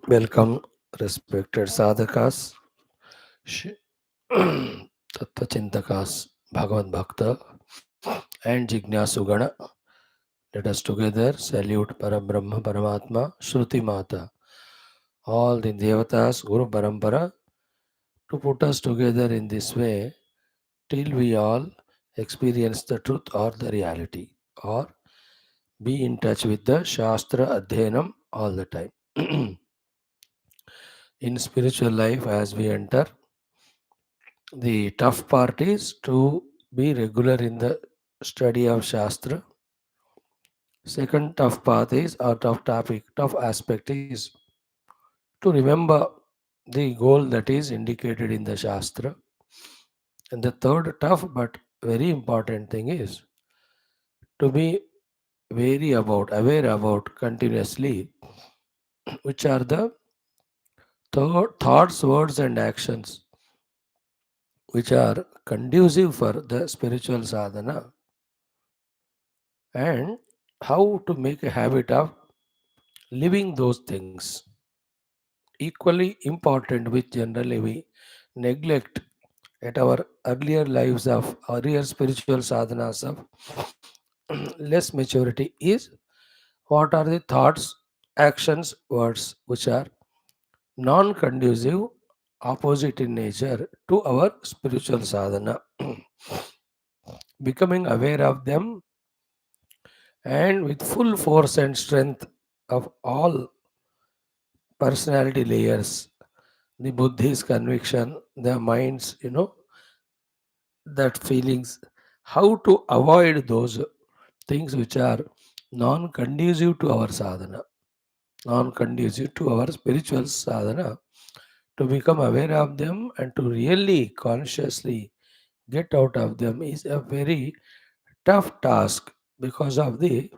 Welcome, respected sadhakas, sh- tattva-chintakas, Bhagavad Bhakta, and Jignasugana. Let us together salute Parabrahma Paramatma, Shruti Mata, all the Devatas, Guru Parampara, to put us together in this way till we all experience the truth or the reality, or be in touch with the Shastra Adhyanam all the time. In spiritual life, as we enter, the tough part is to be regular in the study of Shastra. Second tough path is, or tough aspect is to remember the goal that is indicated in the Shastra. And the third tough but very important thing is to be aware about continuously which are the thoughts, words, and actions which are conducive for the spiritual sadhana, and how to make a habit of living those things. Equally important, which generally we neglect at our earlier lives of earlier spiritual sadhanas of less maturity, is what are the thoughts, actions, words which are non conducive, opposite in nature to our spiritual sadhana. Becoming aware of them, and with full force and strength of all personality layers, the buddhist conviction, the minds, that feelings, how to avoid those things which are non conducive to our sadhana, non conducive to our spiritual sadhana, to become aware of them and to really consciously get out of them is a very tough task because of the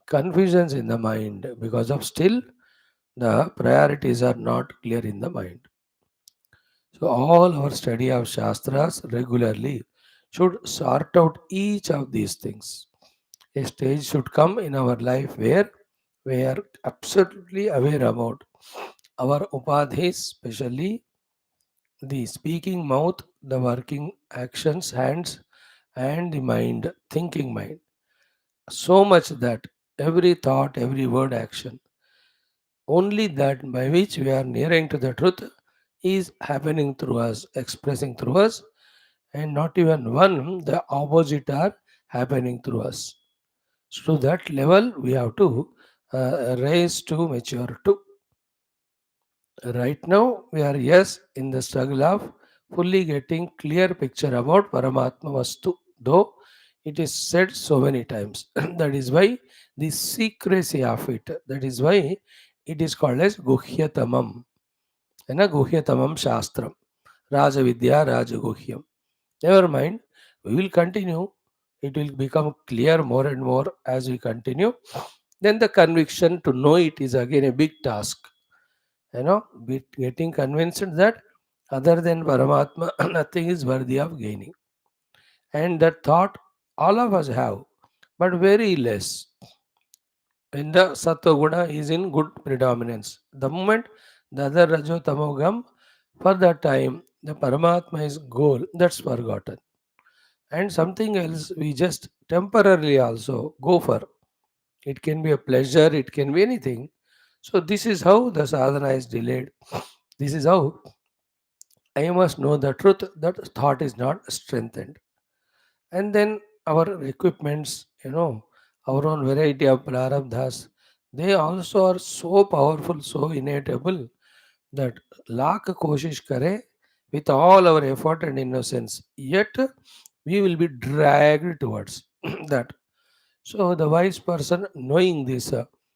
confusions in the mind, because of still the priorities are not clear in the mind. So all our study of Shastras regularly should sort out each of these things. A stage should come in our life where we are absolutely aware about our upadhis, especially the speaking mouth, the working actions, hands, and the mind, thinking mind. So much that every thought, every word, action, only that by which we are nearing to the truth is happening through us, expressing through us, and not even one, the opposite are happening through us. So, to that level, we have to raise to mature to. Right now, we are, yes, in the struggle of fully getting clear picture about Paramatma Vastu, though it is said so many times. That is why the secrecy of it, that is why it is called as Guhyatamam, and a Guhyatamam Shastram, Rajavidya Rajaguhyam. Never mind, we will continue. It will become clear more and more as we continue. Then the conviction to know it is again a big task. Getting convinced that other than Paramatma, nothing is worthy of gaining. And that thought all of us have, but very less. When the Sattva Guna is in good predominance, the moment the other Rajo Tamogam, for that time, the Paramatma is goal, that's forgotten. And something else we just temporarily also go for. It can be a pleasure, it can be anything. So, this is how the sadhana is delayed. This is how I must know the truth that thought is not strengthened. And then our equipments, our own variety of prarabdhas, they also are so powerful, so innatable that lakh koshish kare with all our effort and innocence, yet we will be dragged towards that. So the wise person knowing this,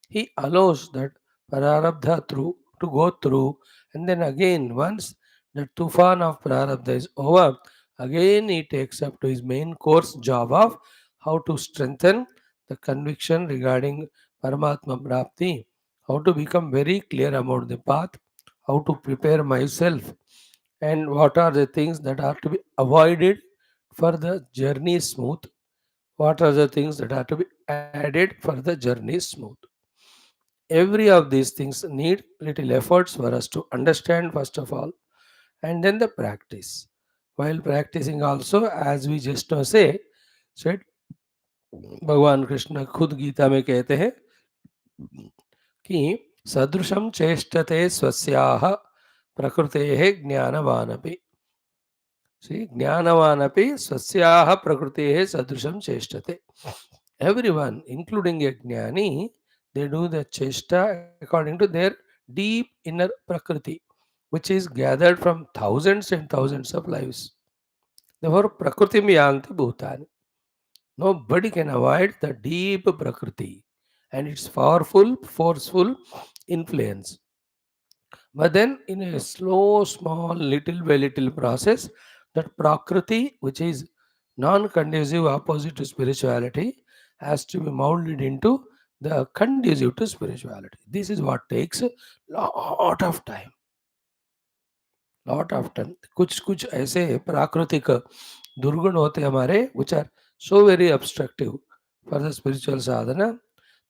he allows that prarabdha through to go through, and then again once The tufan of prarabdha is over, again he takes up to his main course job of how to strengthen the conviction regarding Paramatma Prapti, how to become very clear about the path, how to prepare myself, and what are the things that are to be avoided for the journey smooth, what are the things that are to be added for the journey smooth. Every of these things need little efforts for us to understand first of all, and then the practice. While practicing also, as we just now said, भगवान कृष्ण खुद गीता में कहते हैं कि सदृशम चेष्टते स्वस्याः प्रकृतेः ज्ञानवानपि. See, ज्ञानवानपि स्वस्याः प्रकृतेः सदृशम चेष्टते. Everyone, including a jnani, they do the chesta according to their deep inner prakriti, which is gathered from thousands and thousands of lives. Therefore, prakriti yanti bhutani. Nobody can avoid the deep prakriti and its powerful, forceful influence. But then, in a slow, small, little by little process, that prakriti, which is non conducive opposite to spirituality, has to be molded into the conducive to spirituality. This is what takes a lot of time. Lot of time. कुछ कुछ ऐसे प्राकृतिक दुर्गुण होते हैं हमारे, which are so very obstructive for the spiritual sadhana,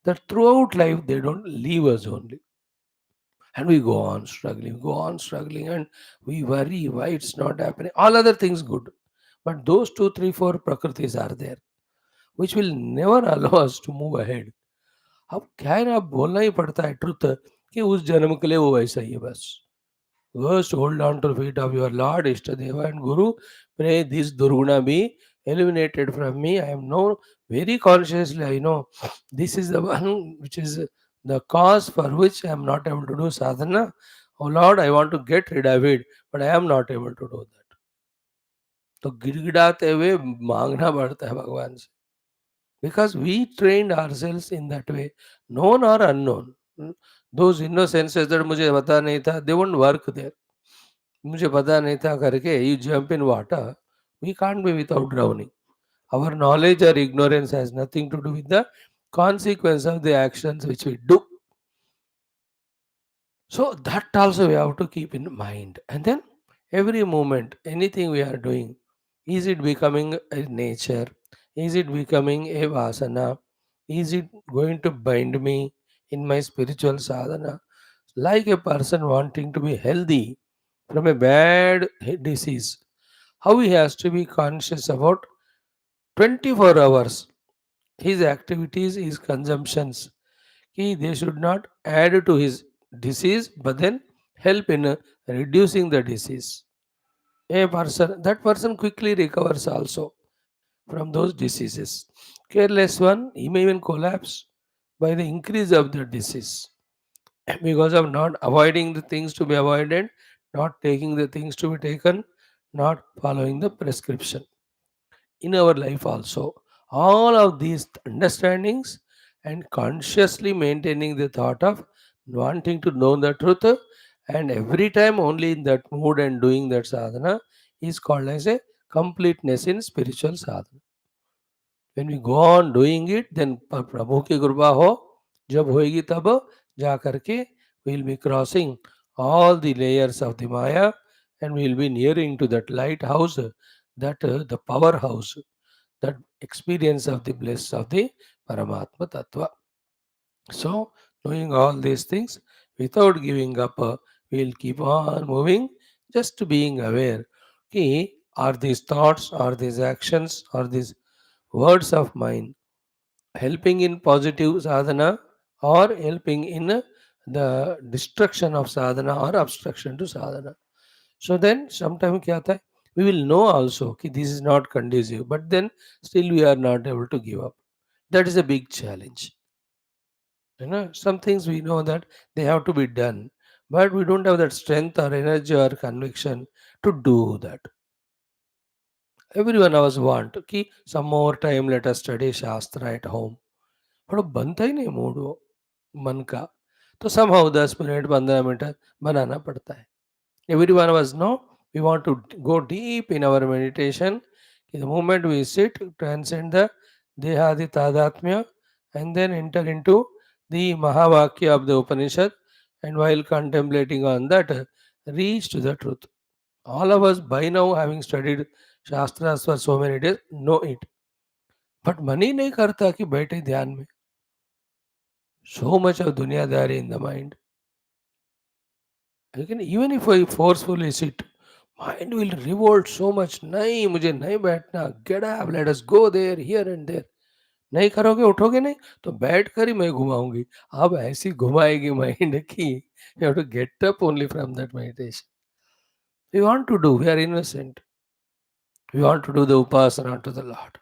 that throughout life they don't leave us only. And we go on struggling, and we worry why it's not happening. All other things good. But those two, three, four prakritis are there, which will never allow us to move ahead. अब क्या है ना, अब बोलना ही पड़ता है truth कि उस जन्म के लिए वो वैसा ही है बस. First, hold on to the feet of your Lord, Ishtadeva and Guru. Pray this Durguna be eliminated from me. I am known very consciously. I know this is the one which is the cause for which I am not able to do sadhana. Oh Lord, I want to get rid of it, but I am not able to do that. तो गिड़गिड़ाते हुए मांगना पड़ता है भगवान से, because we trained ourselves in that way, known or unknown. Those innocences that मुझे पता नहीं था, they won't work there. मुझे पता नहीं था करके you jump in water, we can't be without drowning. Our knowledge or ignorance has nothing to do with the consequence of the actions which we do. So that also we have to keep in mind. And then every moment, anything we are doing, is it becoming a nature? Is it becoming a vasana? Is it going to bind me in my spiritual sadhana? Like a person wanting to be healthy from a bad disease, how he has to be conscious about 24 hours his activities, his consumptions. They should not add to his disease, but then help in reducing the disease. That person quickly recovers also from those diseases. Careless one, he may even collapse by the increase of the disease because of not avoiding the things to be avoided, not taking the things to be taken, not following the prescription. In our life also, all of these understandings and consciously maintaining the thought of wanting to know the truth, and every time only in that mood and doing that sadhana, is called as a completeness in spiritual sadhana. When we go on doing it, then प्रभु की कृपा हो, जब होएगी तब जा करके we will be crossing all the layers of the Maya, and we will be nearing to that lighthouse, that the powerhouse, that experience of the bliss of the Paramatma Tattva. So, knowing all these things without giving up, we will keep on moving, just being aware. Ki, are these thoughts, are these actions, are these words of mine helping in positive sadhana or helping in the destruction of sadhana or obstruction to sadhana? So then, sometime kya hota hai? We will know also that this is not conducive, but then still we are not able to give up. That is a big challenge. Some things we know that they have to be done, but we don't have that strength or energy or conviction to do that. Every one of us want कि some more time let us study Shastra at home. पर वो बनता ही नहीं mood वो मन का, तो somehow 10 minute 15 minute बनाना पड़ता है. Every one of us know We want to go deep in our meditation. The moment we sit, transcend the Dehadi Tadatmya and then enter into the Mahavakya of the Upanishad, and while contemplating on that, reach to the truth. All of us by now, having studied Shastras for so many days, know it. But mani नहीं करता कि बैठे ध्यान में. So much of दुनियादारी in the mind. लेकिन even if I forcefully sit, mind will revolt so much. नहीं मुझे नहीं बैठना. Get up, let us go there, here and there. नहीं करोगे, उठोगे नहीं, तो बैठ कर ही मैं घुमाऊंगी. अब ऐसी घुमाएगी माइंड की you have to get up only from that meditation. We want to do, we are innocent. We want to do the upasana to the Lord,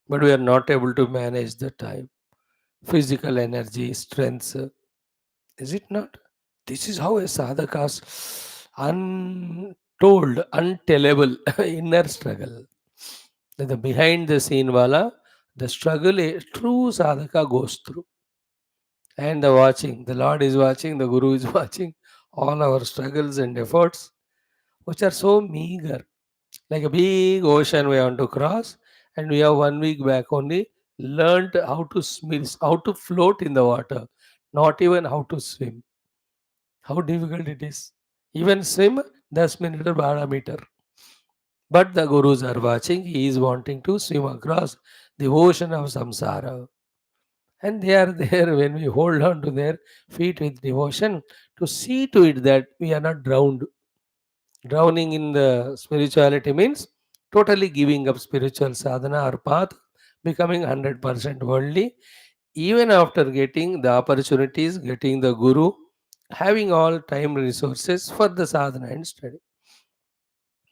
but we are not able to manage the time, physical energy, strength. Is it not? This is how a sadhaka's untold, untellable inner struggle. The behind the scene wala, the struggle a true sadhaka goes through. And the watching, the Lord is watching, the Guru is watching all our struggles and efforts, which are so meager, like a big ocean we want to cross, and we have 1 week back only learned how to swim, how to float in the water, not even how to swim. How difficult it is. Even swim 10 minutes or 12 meter. But the gurus are watching, he is wanting to swim across the ocean of samsara. And they are there when we hold on to their feet with devotion to see to it that we are not drowned. Drowning in the spirituality means totally giving up spiritual sadhana or path, becoming 100% worldly, even after getting the opportunities, getting the guru, having all time resources for the sadhana and study.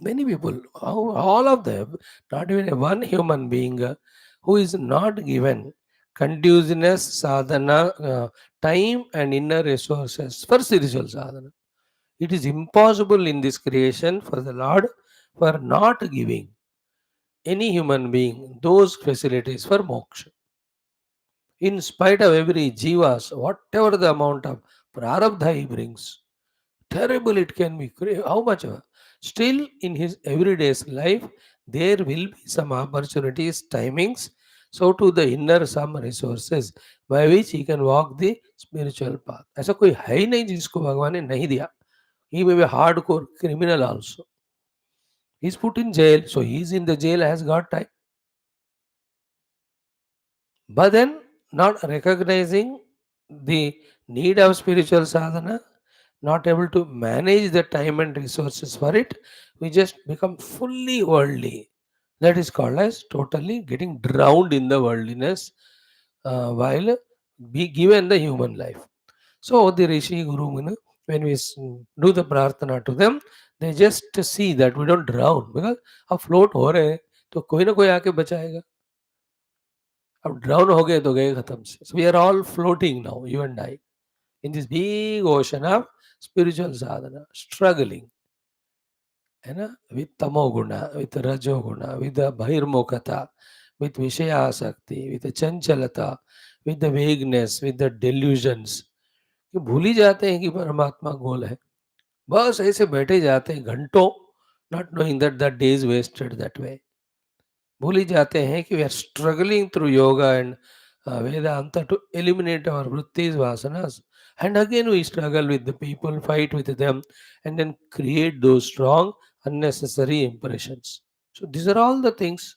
Many people, all of them, not even one human being who is not given conduciveness, sadhana, time, and inner resources for spiritual sadhana. It is impossible in this creation for the Lord for not giving any human being those facilities for moksha. In spite of every jivas, whatever the amount of prarabdha he brings, terrible it can be, how much ever. Still, in his everyday's life, there will be some opportunities, timings, so to the inner some resources by which he can walk the spiritual path. ऐसा कोई है ही नहीं जिसको भगवान ने नहीं दिया. He may be a hardcore criminal also. He's put in jail, so he's in the jail, has got time. But then, not recognizing the need of spiritual sadhana, not able to manage the time and resources for it, we just become fully worldly. That is called as totally getting drowned in the worldliness while be given the human life. So the Rishi Guru, when we do the prarthana to them, they just see that we don't drown because अब float हो रहे हैं तो कोई ना कोई आके बचाएगा. अब ड्राउन हो गए तो गए खत्म से. So we are all floating now, you and I, in this big ocean of spiritual sadhana, struggling, है ना, with tamoguna, with rajoguna, with the bhirmukata, with vishayasakti, with the chanchalata, with the vagueness, with the delusions. कि भूल ही जाते हैं कि परमात्मा गोल है. बस ऐसे बैठे जाते हैं घंटों, not knowing that the day is wasted that way. भूल ही जाते हैं कि we are struggling through yoga and Vedanta to eliminate our vrittis, vasanas. And again we struggle with the people, fight with them, and then create those strong, unnecessary impressions. So these are all the things,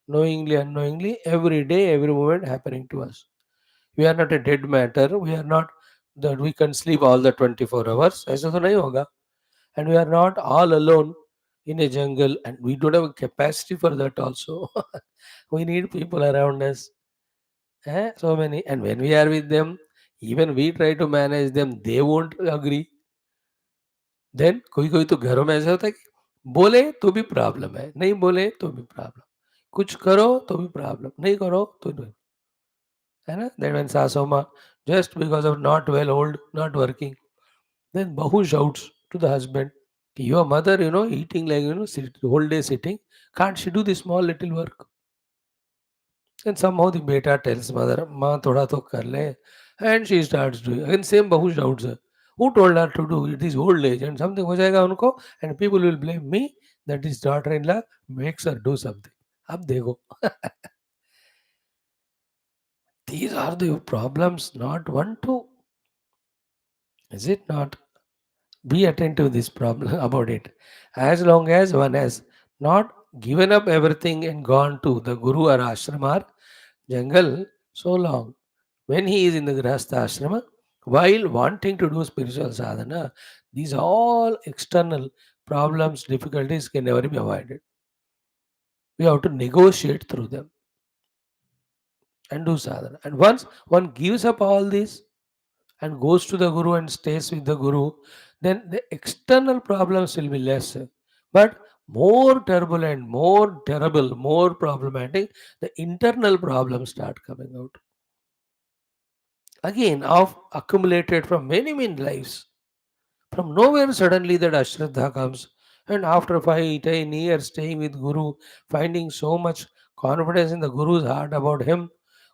knowingly, unknowingly, every day, every moment happening to us. We are not a dead matter. We are not that we can sleep all the 24 hours. ऐसा तो नहीं होगा. And we are not all alone in a jungle, and we don't have a capacity for that also. We need people around us. So many. And when we are with them, even we try to manage them, they won't agree. Then कोई कोई तो घरों में ऐसा होता है कि बोले तो भी प्रॉब्लम है, नहीं बोले तो भी प्रॉब्लम, कुछ करो तो भी प्रॉब्लम, नहीं करो तो भी, है ना. Then when सासू माँ, just because of not well old, not working, then bahu shouts to the husband, your mother, eating like, whole day sitting, can't she do this small little work? And somehow the beta tells mother, Ma thoda to kar le. And she starts doing. Again, same bahu shouts her. Who told her to do it is old age and something हो जाएगा उनको and people will blame me that his daughter-in-law makes her do something. अब देखो these are the problems, not one, two. Is it not? Be attentive to this problem about it. As long as one has not given up everything and gone to the Guru or ashram or jungle so long, when he is in the Grahastha ashrama, while wanting to do spiritual sadhana, these all external problems, difficulties can never be avoided. We have to negotiate through them and do sadhana. And once one gives up all this and goes to the Guru and stays with the Guru, then the external problems will be less. But more turbulent, more terrible, more problematic, the internal problems start coming out. Again, of accumulated from many, many lives. From nowhere, suddenly that Ashraddha comes. And after 5, 10 years staying with Guru, finding so much confidence in the Guru's heart about him,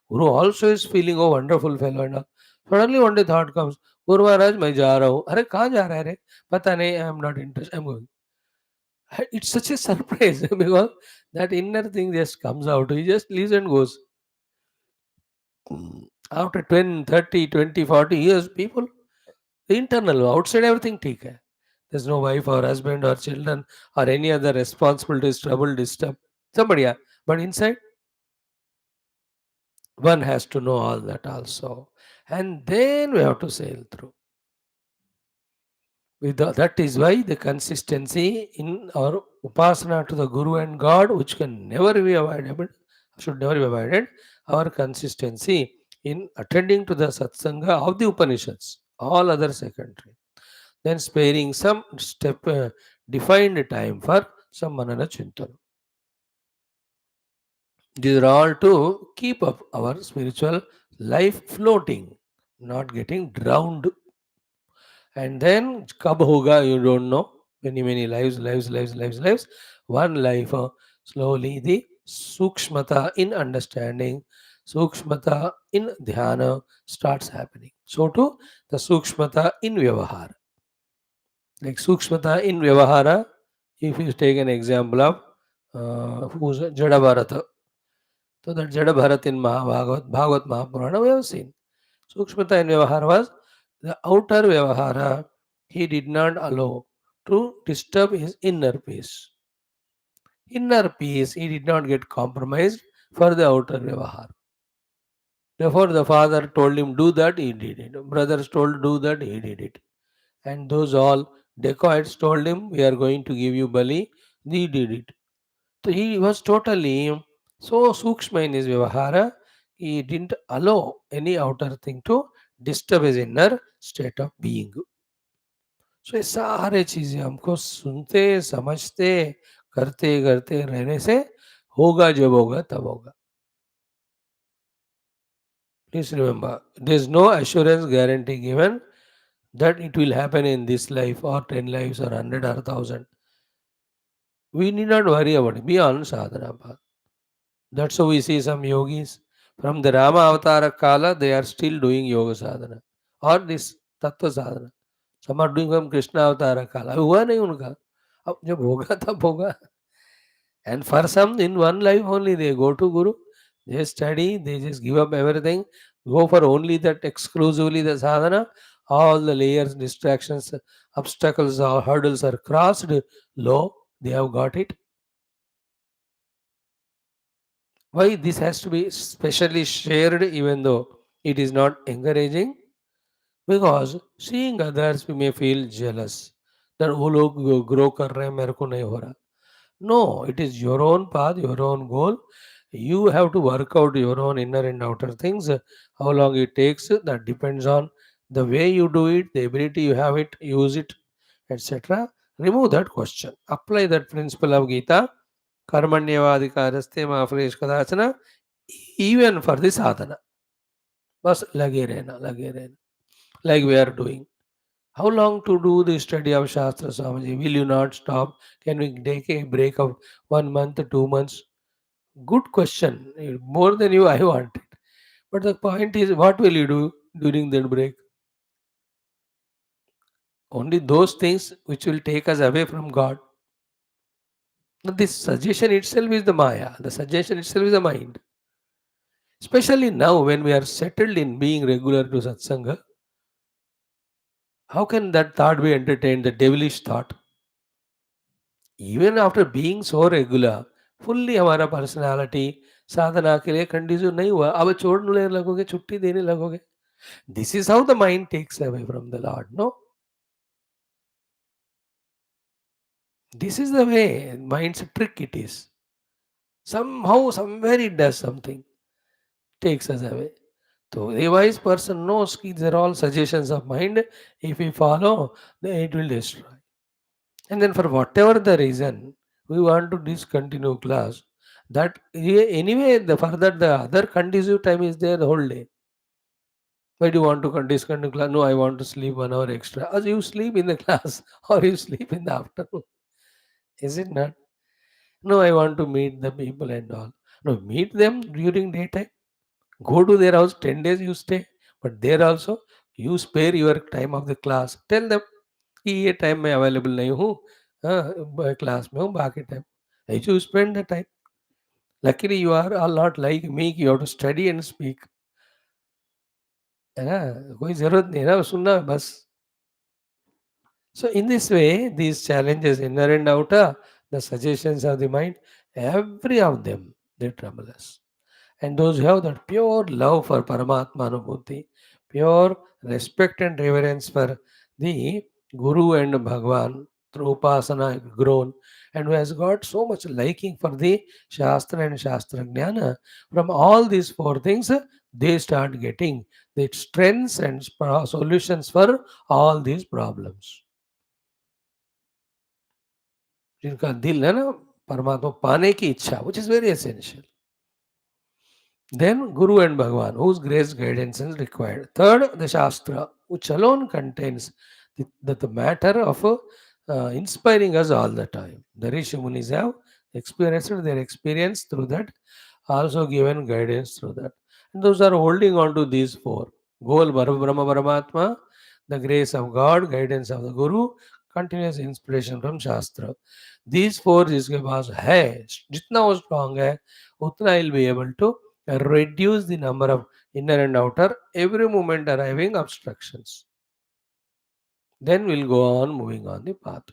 Guru also is feeling, oh, wonderful fellow. And all. Suddenly one day thought comes, Guru Maharaj, मैं जा रहा हूँ. अरे कहाँ जा रहा है रे? पता नहीं, I am not interested. I'm going. It's such a surprise because that inner thing just comes out. He just leaves and goes. After 20, 30, 20, 40 years, people, the internal, outside everything, ठीक है. There's no wife or husband or children or any other responsibilities, trouble, disturb. Somebody, yeah. But inside, one has to know all that also. And then we have to sail through. That is why the consistency in our upasana to the Guru and God, which can never be avoided, should never be avoided, our consistency in attending to the satsanga of the Upanishads, all other secondary. Then sparing some defined time for some manana chintana. These are all to keep up our spiritual life floating, not getting drowned. And then kab hoga, you don't know. Many, many lives. One life, slowly the sukshmata in understanding, sukshmata in dhyana starts happening. So too, the sukshmata in vyavahara. Like Sukshmata in Vyavahara, if you take an example of who's Jada Bharata. So that Jada Bharat in Bhagavad Mahapurana we have seen. Sukshmata in Vyavahara was the outer Vyavahara he did not allow to disturb his inner peace. Inner peace he did not get compromised for the outer Vyavahara. Therefore the father told him do that, he did it. Brothers told do that, he did it. And those all dacoits told him, we are going to give you Bali. He did it. So he was totally so sukshma in his vyavahara, he didn't allow any outer thing to disturb his inner state of being. So ये सारे चीजें हमको सुनते समझते करते करते रहने से होगा जब होगा तब होगा. Please remember, there is no assurance guarantee given that it will happen in this life or 10 lives or 100 or 1000. We need not worry about it. Be on sadhana path. That's how we see some yogis. From the Rama Avatara Kala, they are still doing yoga sadhana or this tattva sadhana. Some are doing from Krishna Avatara Kala. हुआ नहीं उनका. अब जब होगा तब होगा. And for some, in one life only, they go to Guru, they study, they just give up everything, go for only that exclusively the sadhana. All the layers, distractions, obstacles, or hurdles are crossed. Low, they have got it. Why this has to be specially shared even though it is not encouraging? Because seeing others we may feel jealous that वो लोग grow कर रहे हैं मेरे को नहीं हो रहा. No, it is your own path, your own goal. You have to work out your own inner and outer things. How long it takes, that depends on the way you do it, the ability you have it, use it, etc. Remove that question. Apply that principle of Gita. कर्मण्यवाधिकारस्ते मा फलेश कदाचन even for the sadhana. बस लगे रहना. Like we are doing. How long to do the study of Shastra, Swamiji? Will you not stop? Can we take a break of 1 month, 2 months? Good question. More than you, I want it. But the point is, what will you do during that break? Only those things which will take us away from God. Now, this suggestion itself is the Maya. The suggestion itself is the mind. Especially now when we are settled in being regular to satsanga, how can that thought be entertained, the devilish thought? Even after being so regular, fully हमारा personality साधना के लिए condition नहीं हुआ, अब छोड़ने लगोगे, छुट्टी देने लगोगे. This is how the mind takes away from the Lord. No, this is the way mind's trick it is. Somehow, somewhere it does something, takes us away. So a wise person knows these are all suggestions of mind. If we follow, then it will destroy. And then for whatever the reason, we want to discontinue class. That anyway, the further the other conducive time is there the whole day. Why do you want to discontinue class? No, I want to sleep 1 hour extra. As you sleep in the class or you sleep in the afternoon. Is it not? No, I want to meet the people and all. No, meet them during daytime. Go to their house 10 days you stay. But there also you spare your time of the class. Tell them कि ये time मैं available नहीं हूँ, class में हूँ, बाकी time you spend the time. Luckily you are all not like me कि you have to study and speak, है ना. कोई जरूरत नहीं है ना सुनना बस. So in this way, these challenges, inner and outer, the suggestions of the mind, every of them, they trouble us. And those who have that pure love for Paramatma Anubhuti, pure respect and reverence for the Guru and Bhagwan, through Upasana grown, and who has got so much liking for the Shastra and Shastra Jnana, from all these four things, they start getting the strengths and solutions for all these problems. जिनका दिल है ना परमात्मा पाने की इच्छा, which is very essential. Then Guru and Bhagwan, whose grace, guidance is required. Third, the Shastra, which alone contains the matter of inspiring us all the time. The Rishi Munis have experienced their experience through that, also given guidance through that. And those are holding on to these four. Goal Brahma Paramatma, the grace of God, guidance of the Guru, continuous inspiration from Shastra. These four जिसके पास है, जितना वो strong है, उतना he'll be able to reduce the number of inner and outer, every moment arriving obstructions. Then we'll go on moving on the path.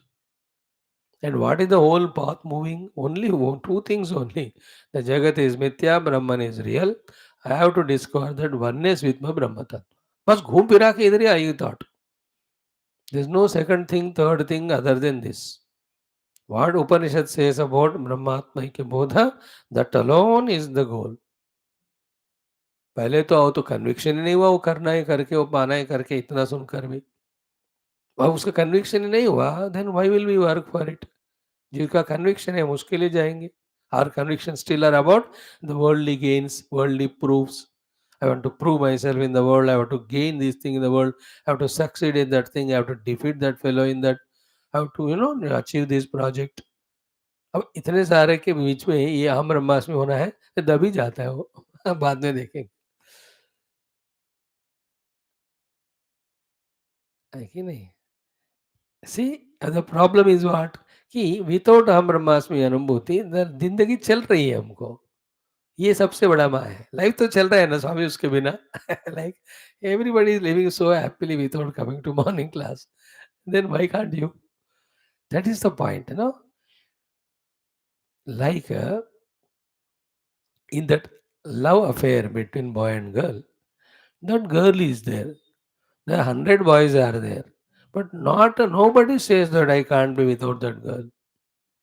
And what is the whole path moving? Only two things only. The Jagat is Mithya, Brahman is real. I have to discover that oneness with my Brahma Tattva. बस घूम फिरा के इधर ही आई thought. There's no second thing, third thing other than this. What Upanishad says about Brahmatma Ikya Bodha, that alone is the goal. पहले तो आओ तो conviction ही नहीं हुआ, वो करना है करके, वो पाना है करके, इतना सुनकर भी अब उसका कन्विक्शन ही नहीं हुआ, then why will we work for it. जिनका कन्विक्शन है हम उसके लिए जाएंगे. Our conviction still are about the worldly gains, worldly proofs. I want to prove myself in the world. I have to gain this thing in the world. I have to succeed in that thing. I have to defeat that fellow in that. I have to, achieve this project. अब इतने सारे के बीच में ये हम ब्रह्मास्मि होना है, तो दब ही जाता है वो. बाद में देखेंगे, है कि नहीं. See, the problem is what? कि विदाउट हम ब्रह्मास्मि अनुभूति जिंदगी चल रही है हमको. ये सबसे बड़ा माँ है. लाइफ तो चल रहा है ना स्वामी उसके बिना. Like everybody is living so happily without coming to morning class. Then why can't you? That is the point, like in that love affair between boy and girl, that girl is there. The 100 boys are there, but not nobody says that I can't be without that girl.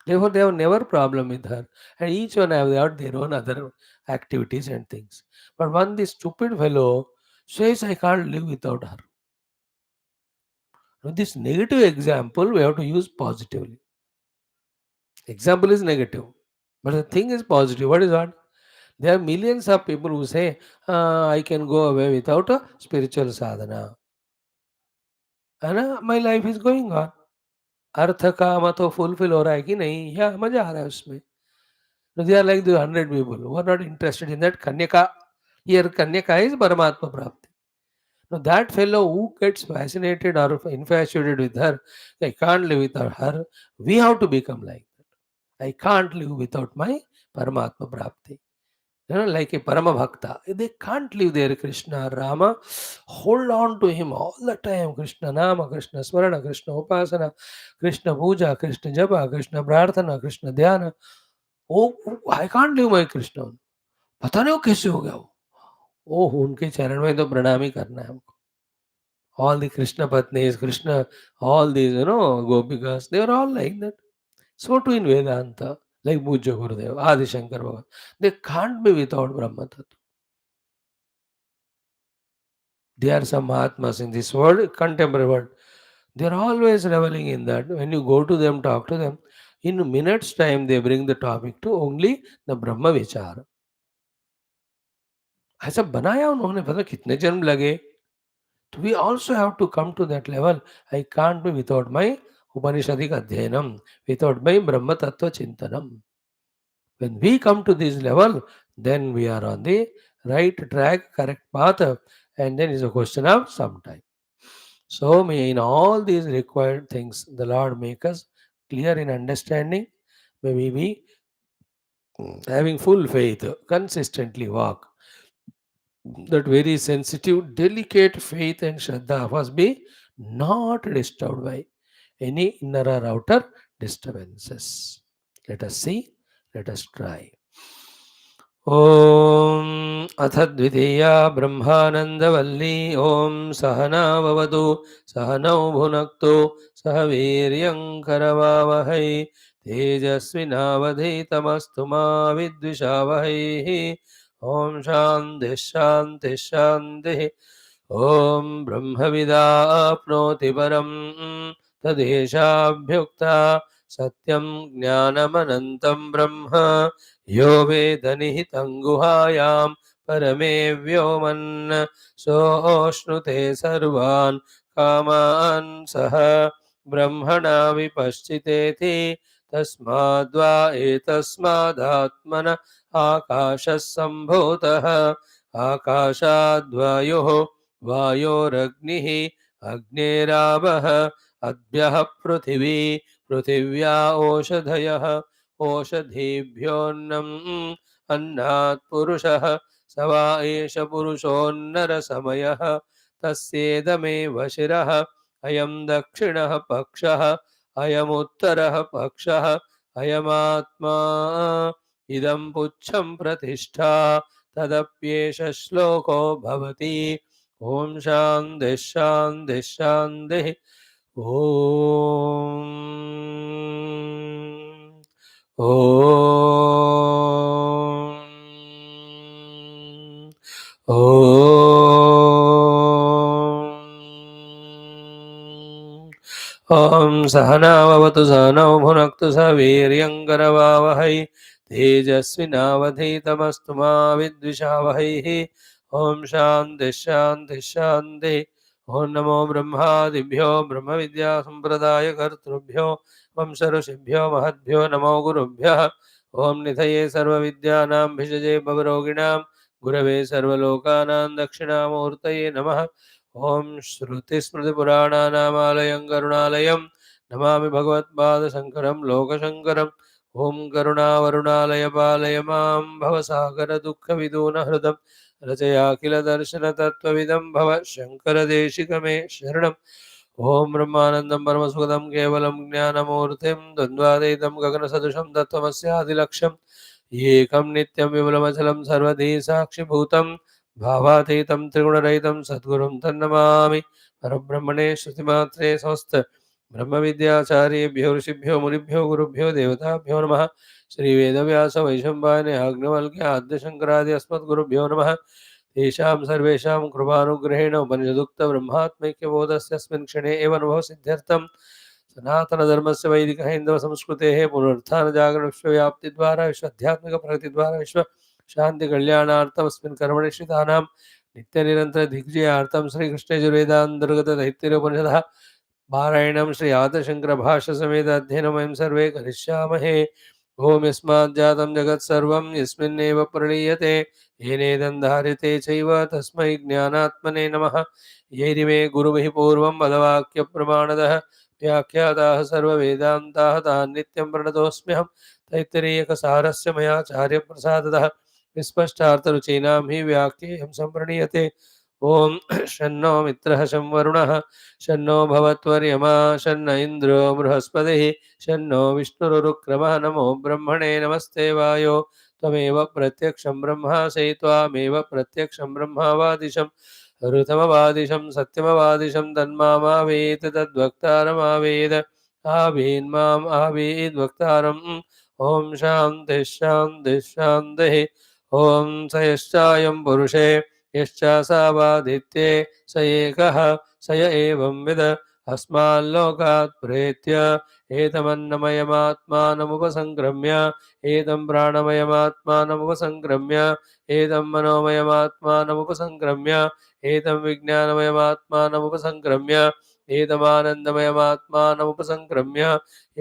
Therefore, they have never problem with her, and each one have got their own other activities and things. But one this stupid fellow says I can't live without her. Now, this negative example we have to use positively. Example is negative, but the thing is positive. What is what? There are millions of people who say, I can go away without a spiritual sadhana. And my life is going on. अर्थ काम तो fulfil हो रहा है कि नहीं, या मजा आ रहा है उसमें. They are like the 100 people who are not interested in that Kanyaka. Here Kanyaka is Paramatma Prapti. Now, that fellow who gets fascinated or infatuated with her, I can't live without her. We have to become like that. I can't live without my Paramatma Prapti. Like a Parama Bhakta. They can't live there. Krishna, Rama, hold on to him all the time. Krishna Nama, Krishna Smarana, Krishna Upasana, Krishna Puja, Krishna Japa, Krishna Prarthana, Krishna Dhyana. I can't live my Krishna. पता नहीं वो कैसे हो गया वो उनके चरण में तो प्रणाम ही करना है हमको. All the Krishna Patnis, Krishna, all these, Gopikas, they were all like that. So too in Vedanta, like Bhujya Gurudev, Adi Shankar Bhagavan, they can't be without Brahma Tattva. There are some Mahatmas in this world, contemporary world, they are always reveling in that. When you go to them, talk to them, in a minute's time, they bring the topic to only the Brahma Vichara. ऐसा बनाया उन्होंने पता कितने जन्म लगे. We also have to come to that level. I can't be without my Upanishadic Adhyanam, without my Brahma Tattva Chintanam. When we come to this level, then we are on the right track, correct path, and then it's a question of some time. So, may in all these required things, the Lord make us clear in understanding. May we be having full faith, consistently walk. That very sensitive, delicate faith and Shraddha must be not disturbed by any inner or outer disturbances. Let us see, let us try. ॐ अथ द्वितीया ब्रह्मानन्दवल्ली ॐ सहना भवतु सहनौ भुनक्तु सह वीर्यं करवावहै तेजस्विनावधीतमस्तु मा विद्विषावहैः ॐ शान्तिः शान्तिः शान्तिः ॐ ब्रह्मविदाप्नोति परं तदेशाभ्युक्ता सत्यं ज्ञानमनन्तं ब्रह्म यो वेदनिहितं गुहायां परमे व्योमन् सोऽश्नुते सर्वान् कामान् सह ब्रह्मणा विपश्चितेति तस्माद्वा एतस्मादात्मन आकाशः सम्भूतः आकाशाद्वायोः वायोरग्निः अग्नेरावः अद्भ्यः पृथिवी पृथिव्या ओषधयः ओषधीभ्योऽन्नम् अन्नात् पुरुषः स वा एष पुरुषोन्नरसमयः तस्येदमेव शिरः अयं दक्षिणः पक्षः अयमुत्तरः पक्षः अयमात्मा इदं पुच्छं प्रतिष्ठा तदप्येष श्लोको भवति ॐ शान्तिः शान्तिः शान्तिः ॐ ॐ ॐ ॐ सहना भवतु सहनौ भुनक्तु सह वीर्यं करवावहै तेजस्विनावधीतमस्तु मा विद्विषावहैः ॐ शान्तिः शान्तिः शान्तिः ॐ नमो ब्रह्मादिभ्यो ब्रह्मविद्यासम्प्रदायकर्तृभ्यो वंश ऋषिभ्यो महद्भ्यो नमो गुरुभ्यः ॐ निधये सर्वविद्यानां भिषजे भवरोगिणां गुरवे सर्वलोकानां दक्षिणामूर्तये नमः ॐ श्रुतिस्मृतिपुराणानामालयं करुणालयं नमामि भगवत्पादशङ्करं लोकशङ्करम् ॐ करुणावरुणालय पालय मां भवसागरदुःखविदूनहृदं रचयाखिलदर्शनतत्त्वविदं भव शङ्करदेशिकमे शरणम् ॐ ब्रह्मानन्दं परमसुखदं केवलं ज्ञानमूर्तिं द्वन्द्वातीतं गगनसदृशं तत्त्वमस्यादिलक्ष्यम् एकं नित्यं विमलमचलं सर्वधी साक्षिभूतं भावातीतं त्रिगुणरहितं सद्गुरुं तन्नमामि परब्रह्मणे श्रुतिमात्रे समस्त ब्रह्मविद्याचार्येभ्यो ऋषिभ्यो मुनिभ्यो गुरुभ्यो देवताभ्यो नमः श्रीवेदव्यास वैशम्पायने आग्नवल्क्य आद्यशङ्करादि अस्मद्गुरुभ्यो नमः तेषां सर्वेषां कृपानुग्रहेण उपनिषदुक्तब्रह्मात्मैक्यबोधस्यस्मिन् क्षणे एव अनुभवसिद्ध्यर्थं सनातनधर्मस्य वैदिकहैन्दवसंस्कृतेः पुनरुत्थानजागरणविश्वव्याप्तिद्वारा विश्वाध्यात्मिकप्रगतिद्वारा विश्वशान्तिकल्याणार्थमस्मिन् कर्मणि श्रितानां नित्यनिरन्तरदिग्विजयार्थं श्रीकृष्णयजुर्वेदान्तर्गततैत्तिरीयोपनिषदः पारायणं श्री आदिशङ्करभाष्यसमेत अध्ययनं वयं सर्वे करिष्यामहे ॐ यस्माज्जातं जगत्सर्वं यस्मिन्नेव प्रणीयते येनेदं धार्यते चैव तस्मै ज्ञानात्मने नमः। यैरिमे गुरुभिः पूर्वं पदवाक्यप्रमाणतः व्याख्याताः सर्ववेदान्ताः तान् नित्यं प्रणतोऽस्म्यहं। तैत्तिरीयकसारस्य मया आचार्यप्रसादतः विस्पष्टार्थरुचीनां हि व्याख्येयं सम्प्रणीयते। ॐ शन्नो मित्रः शं वरुणः शन्नो भवत्वर्यमा शन्न इन्द्रो बृहस्पतिः शन्नो विष्णुरुक्रमः। नमो ब्रह्मणे नमस्ते वायो त्वमेव प्रत्यक्षं ब्रह्मासि त्वामेव प्रत्यक्षं ब्रह्मावादिशं ऋतमवादिशं सत्यमवादिशं तन्मामावेत् तद्वक्तारमावेद आवेन्माम् आवेद् वक्तारम्। ॐ शान्तिः शान्तिः शान्तिः। ॐ स यश्चायं पुरुषे यश्चासावादित्ये स एकः स य एवं विद अस्माल्लोकात् प्रेत्य एतमन्नमयमात्मानमुपसङ्क्रम्य एतं प्राणमयमात्मानमुपसङ्क्रम्य एतं मनोमयमात्मानमुपसङ्क्रम्य एतं विज्ञानमयमात्मानमुपसङ्क्रम्य एतमानन्दमयमात्मानमुपसङ्क्रम्य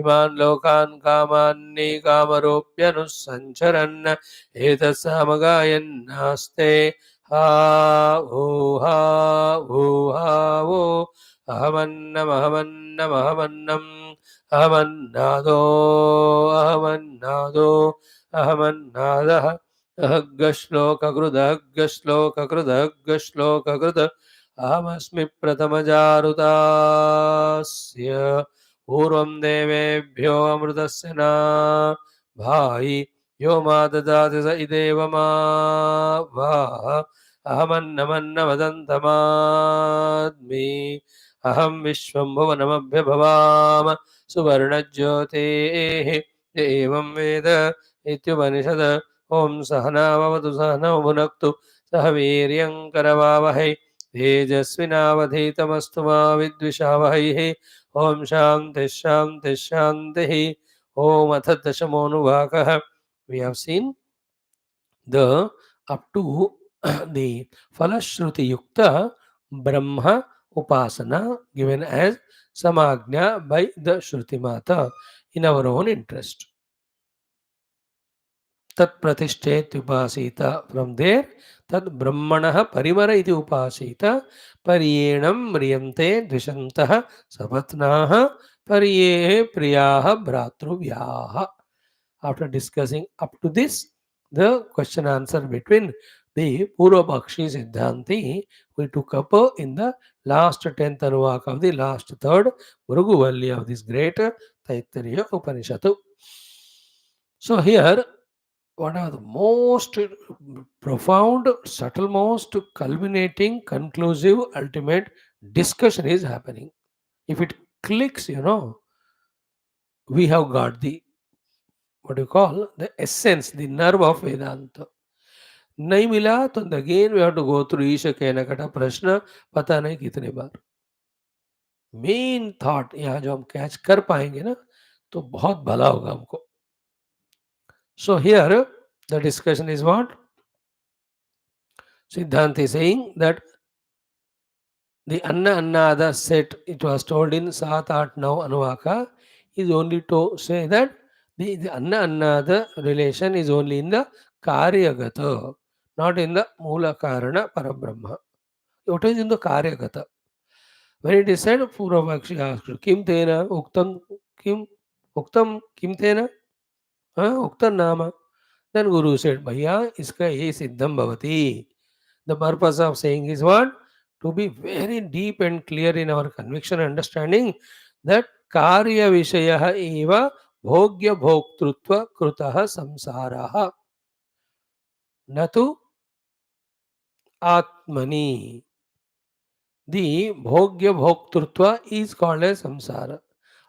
इमान् लोकान् कामान्नि कामरूप्यनुसञ्चरन् एतत्सामगायन्नास्ते हा ऊ हा ऊ हा वो अहमन्नमहमन्नमहमन्नम् अहमन्नादो अहमन्नादो अहमन्नादः अहग्गश्लोककृदग्गश्लोककृदग्गश्लोककृत् अहमस्मि प्रथमजारुतास्य पूर्वं देवेभ्यो अमृतस्य न भायि यो मा ददाति स इदेव मा वाह अहमन्नमन्नवदन्तमाद्मि अहं विश्वं भुवनमभ्यभवाम सुवर्णज्योतेः एवं वेद इत्युपनिषद। ॐ सहनाववतु सहनौ भुनक्तु सह वीर्यं करवावहै तेजस्विनावधीतमस्तु मा विद्विषावहैः। ॐ शान्तिः शान्तिः शान्तिः। ॐ अथ दशमोऽनुवाकः। We have seen the up to the Falashruti Yukta Brahma Upasana given as Samagna by the Shruti Mata in our own interest. Tat Pratishthet Upasita. From there, Tad Brahmanaha Parimara iti Upasita Pariyenam Mriyante Dvishantaha Sapatnaha Pariye Priyaha Bhratruvyaha. After discussing up to this, the question answer between the Purva Bakshi Siddhanti, we took up in the last 10th Anuvaka of the last third Bhrugu Valli of this great Taittiriya Upanishad. So here, what are the most profound, subtlemost, culminating, conclusive, ultimate discussion is happening. If it clicks, we have got the what you call the essence, the nerve of Vedanta. नहीं मिला तो again we have to go through ईश कहना कटा प्रश्न पता नहीं कितने बार. Main thought यहाँ जो हम कैच कर पाएंगे ना तो बहुत भला होगा हमको. So here the discussion is what? Siddhanta is saying that the Anna Annada set, it was told in 7, 8, 9 Anuvaka, is only to say that the Anna Annada relation is only in the Karyagata, not in the Mula Karana Parabrahma. What is in the Karyagata? When it is said, Purvapakshi asked, Kim Tena, Uktam, Kim Tena, Uktam Nama. Then Guru said, Bhaiya, iska ye siddham bhavati. The purpose of saying is what? To be very deep and clear in our conviction and understanding that karya vishayaha eva bhogya bhoktrutva krutaha samsaraha natu atmani. The bhogya bhoktrutva is called as samsara.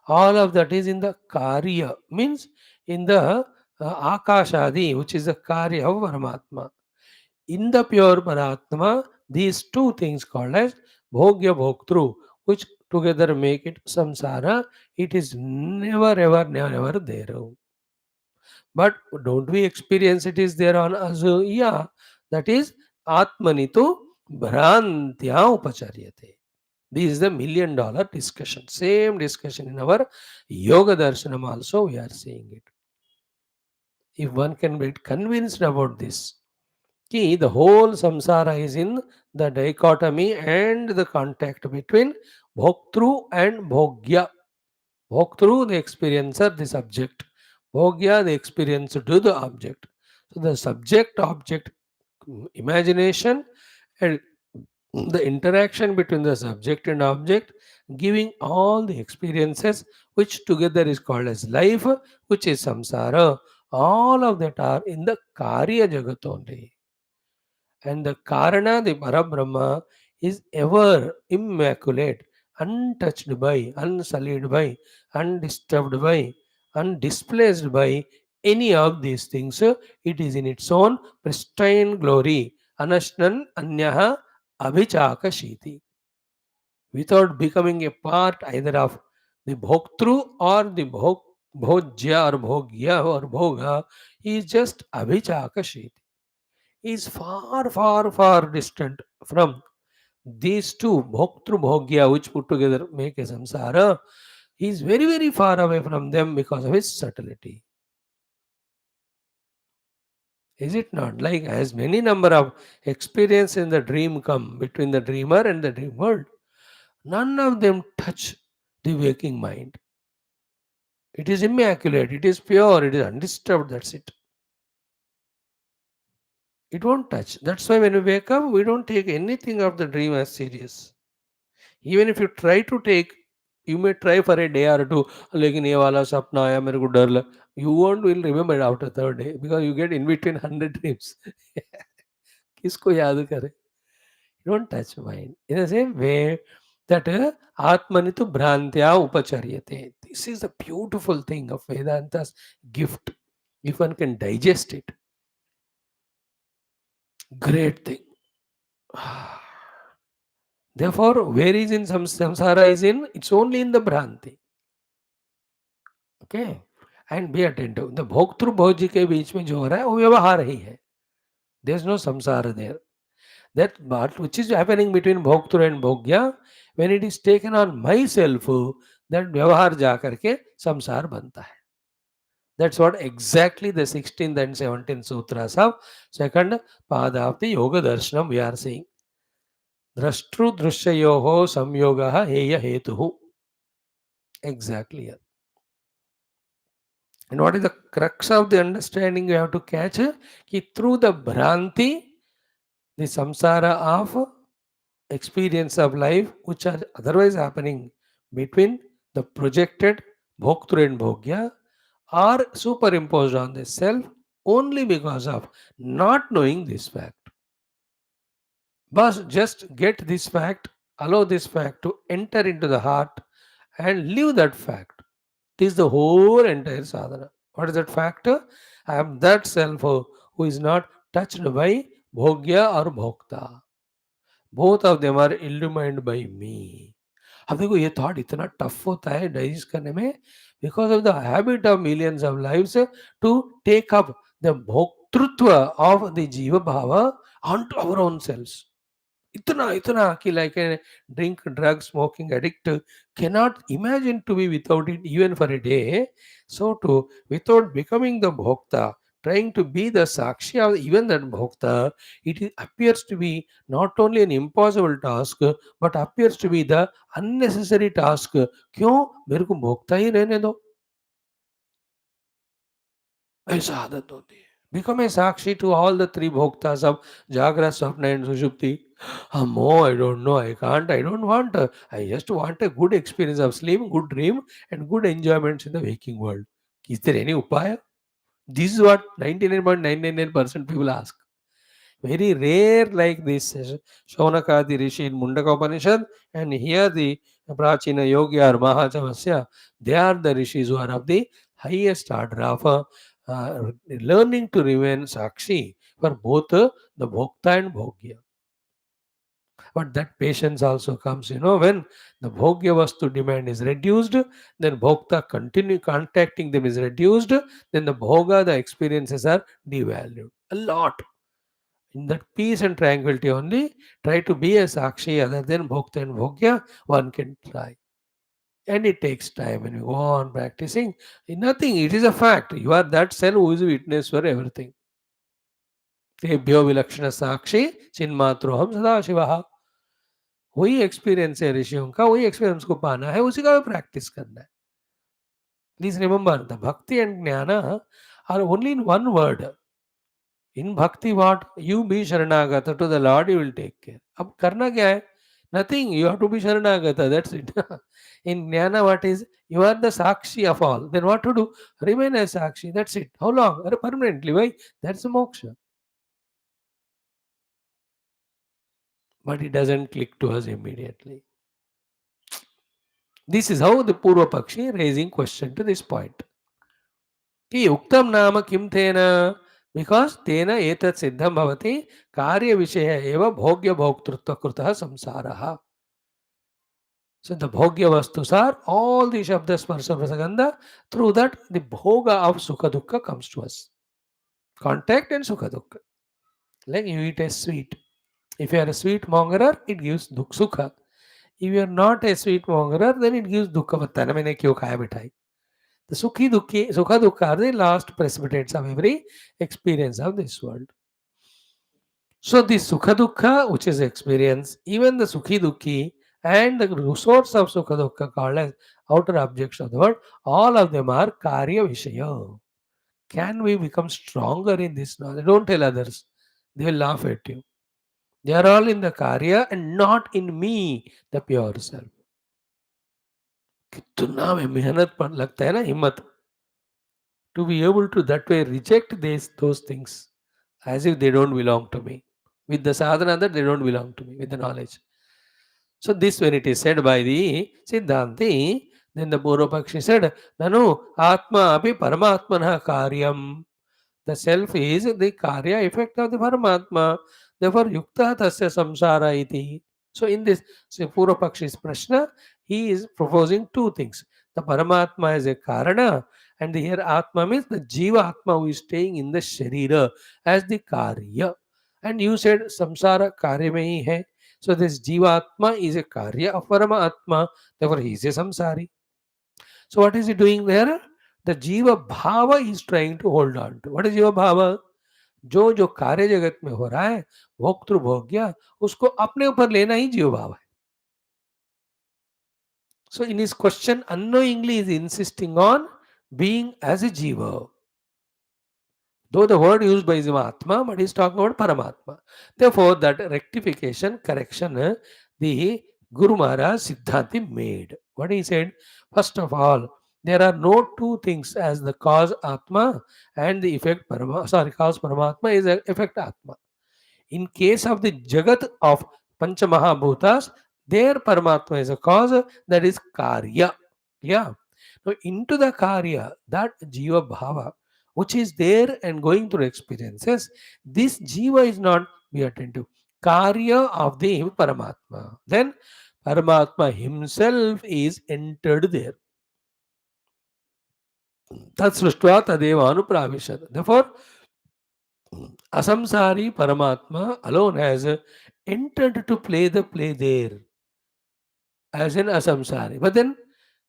All of that is in the karya, means in the akashadi, which is the karya of Paramatma. In the pure Paratma, these two things called as Bhogya Bhoktru, which together make it Samsara, it is never ever, never ever there. But don't we experience it is there on us? Yeah, that is Atmanitu Bhrantya Upacharyate. This is the $1,000,000 discussion. Same discussion in our Yoga Darshanam also we are seeing it. If one can be convinced about this, the whole samsara is in the dichotomy and the contact between bhoktru and bhogya. Bhoktru, the experiencer, the subject. Bhogya, the experience to the object. So the subject object imagination and the interaction between the subject and object giving all the experiences which together is called as life, which is samsara. All of that are in the karya jagat only. And the Karana, the Parabrahma, is ever immaculate, untouched by, unsullied by, undisturbed by, undisplaced by any of these things. It is in its own pristine glory. Anashnan Anyaha Abhichakashiti. Without becoming a part either of the Bhoktru or the Bhojya or Bhogya or Bhoga, he is just Abhichakashiti is far, far, far distant from these two, Bhoktru Bhogya, which put together make a samsara. He is very, very far away from them because of his subtlety. Is it not? Like as many number of experience in the dream come between the dreamer and the dream world, none of them touch the waking mind. It is immaculate, it is pure, it is undisturbed, that's it. It won't touch. That's why when we wake up, we don't take anything of the dream as serious. Even if you try to take, you may try for a day or two, लेकिन ये वाला सपना आया मेरे को डर लग, you won't will remember it after third day because you get in between 100 dreams. किसको याद करे? You don't touch mind. In the same way that atmanitu bhrantya upacharyate. This is the beautiful thing of Vedanta's gift. If one can digest it, great thing. Therefore, where is in samsara is in, it's only in the bhranti. Okay and be attentive the भोक्तृ भोज्य के बीच में जो हो रहा है वो व्यवहार ही है there is no samsara there that but which is happening between भोक्तृ एंड भोग्य when it is taken on myself that व्यवहार जा करके संसार बनता है that's what exactly the 16th and 17th sutras of second पाद of the yoga darshanam we are seeing द्रष्टृ दृश्ययोः संयोगः हेय हेतुः exactly. And what is the crux of the understanding you have to catch? Ki through the Bhranti, the samsara of experience of life, which are otherwise happening between the projected Bhoktru and Bhogya, are superimposed on the self only because of not knowing this fact. But just get this fact, allow this fact to enter into the heart and live that fact. It is the whole entire sadhana. What is that factor? I am that self who is not touched by bhogya or bhokta. Both of them are illumined by me. अब देखो ये thought इतना tough होता है digest करने में because of the habit of millions of lives to take up the भोक्तृत्व of the जीव भाव on to our own selves इतना इतना कि like a drink drug smoking addict cannot imagine to be without it even for a day. So to without becoming the bhokta, trying to be the sakshi of even that bhokta, appears to be not only an impossible task but appears to be the unnecessary task. क्यों मेरे को भोक्ता ही रहने दो ऐसा आदत होती है become a sakshi to all the three bhoktas of jagra swapna and sushupti. Oh, I don't know. I can't. I don't want. I just want a good experience of sleep, good dream, and good enjoyments in the waking world. Is there any upaya? This is what 99.999% people ask. Very rare like this. Shaunaka the Rishi in Mundaka Upanishad, and here the Prachina Yogi or Mahachavasya, they are the rishis who are of the highest order of learning to remain Sakshi for both the Bhokta and Bhogya. But that patience also comes, when the bhogya vastu demand is reduced, then bhokta continue contacting them is reduced, then the bhoga, the experiences are devalued a lot. In that peace and tranquility only, try to be a sakshi other than bhokta and bhogya, one can try. And it takes time when you go on practicing. Nothing, it is a fact. You are that cell who is witness for everything. तेभ्यो विलक्षण साक्षी चिन्मात्रोहम सदा शिवा. वही experience है ऋषियों का, वही experience को पाना है, उसी का प्रैक्टिस करना है. Please remember the bhakti and jnana are only in one word. In bhakti what you be शरणागत to the Lord, you will take care. अब करना क्या है? Nothing, you have to be शरणागत, that's it. In jnana what is? You are the साक्षी of all. Then what to do? Remain as साक्षी, that's it. How long? अरे permanently भाई, that's moksha. But it doesn't click to us immediately. This is how the Purva Pakshi raising question to this point. कि उक्तम नाम किम तेना, because तेना एतत् सिद्धम भवति कार्य विषय एव भोग्य भोक्तृत्व कृतः संसारः. So the bhogya vastus are all the shabda sparsha prasagandha. Through that the bhoga of sukha dukkha comes to us. Contact and sukha dukkha. Like you eat a sweet. If you are a sweet mongerer, it gives sukha. If you are not a sweet mongerer, then it gives dukkha. Vattana मैंने क्यों खाया मिठाई? The sukha dukkha are the last precipitates of every experience of this world. So the sukha dukkha, which is experience, even the sukhi dukhi and the source of sukha dukkha called as outer objects of the world, all of them are karya vishaya. Can we become stronger in this knowledge? Don't tell others. They will laugh at you. They are all in the karya and not in me, the pure self. कितना में मेहनत पर लगता है ना, हिम्मत, to be able to that way reject those things as if they don't belong to me. With the sadhana that they don't belong to me, with the knowledge. So this when it is said by the Siddhanti, then the Purvapakshi said, Nanu Atma api Paramatmana Karyam. The self is the Karya effect of the Paramatma. Therefore, Yukta Tasya Samsara iti. So in this Purvapakshi's Prashna, he is proposing two things. The Paramatma is a Karana, and the here Atma means the Jiva Atma who is staying in the Sharira as the Karya. And you said Samsara Karya mein hi hai. So this Jiva Atma is a Karya of Paramatma, therefore he is a Samsari. So what is he doing there? The Jiva Bhava is trying to hold on to. What is Jiva Bhava? जो जो कार्य जगत में हो रहा है, भोक्तृ भोग्य, उसको अपने ऊपर लेना ही जीव भाव है. So in his question, unknowingly is insisting on being as a jiva. Though the word used by Atma, but he's talking about Paramatma. Therefore, that rectification, correction, the Guru Maharaj Siddhanti made. What he said? First of all, there are no two things as the cause Atma and the effect cause Paramatma is the effect Atma. In case of the Jagat of Pancha Mahabhutas, their Paramatma is a cause, that is Karya. Yeah. Now, into the Karya, that Jiva Bhava, which is there and going through experiences, this Jiva is not be attentive. Karya of the Paramatma. Then Paramatma himself is entered there. Tat srishtva tadeva anupravishat. Therefore, Asamsari Paramatma alone has entered to play the play there as an Asamsari. But then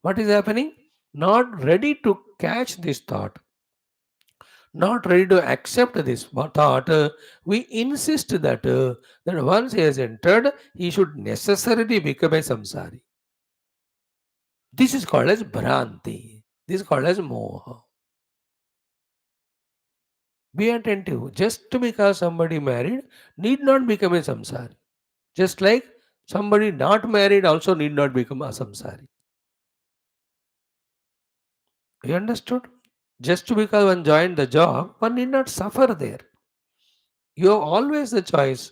what is happening? Not ready to catch this thought, not ready to accept this thought. We insist that once he has entered, he should necessarily become a Samsari. This is called as Bhranti. This is called as Moha. Be attentive. Just because somebody married need not become a Samsari. Just like somebody not married also need not become a samsari. You understood? Just because one joined the job, one need not suffer there. You have always the choice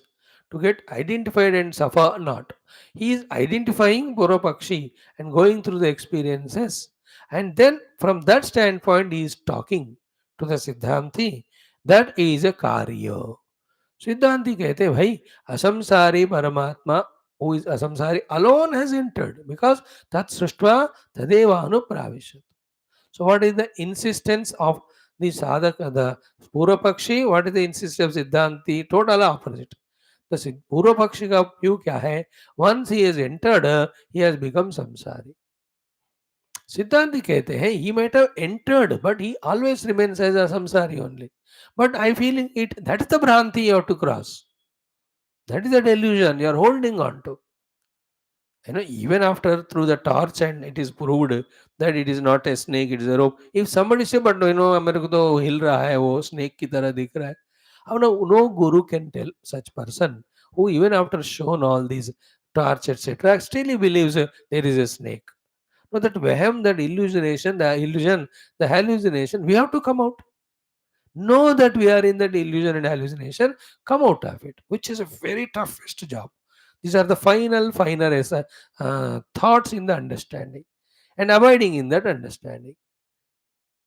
to get identified and suffer or not. He is identifying Purvapakshi and going through the experiences. And then from that standpoint, he is talking to the Siddhanti. That is a karya. सिद्धांति कहते हैं भाई असंसारी परमात्मा who is asamsari alone has entered because tat srishtva tadeva anupravishat. So what is the insistence of the sadhaka, the Purvapakshi? What is the insistence of Siddhanti? Total opposite. The Purvapakshi ka view kya hai? Once he has entered, he has become samsari. सिद्धांत कहते हैं he might have entered but he always remains as a samsari only. But I feel it, that's the bhranti you have to cross. That is the delusion you are holding on to. Even after through the torch and it is proved that it is not a snake, it is a rope. If somebody say, but मेरे को तो हिल रहा है वो snake की तरह दिख रहा है. No guru can tell such person who even after shown all these torch etc. still he believes there is a snake. No, that vahem, that illusion, the hallucination, we have to come out. Know that we are in that illusion and hallucination, come out of it, which is a very toughest job. These are the finer thoughts in the understanding and abiding in that understanding.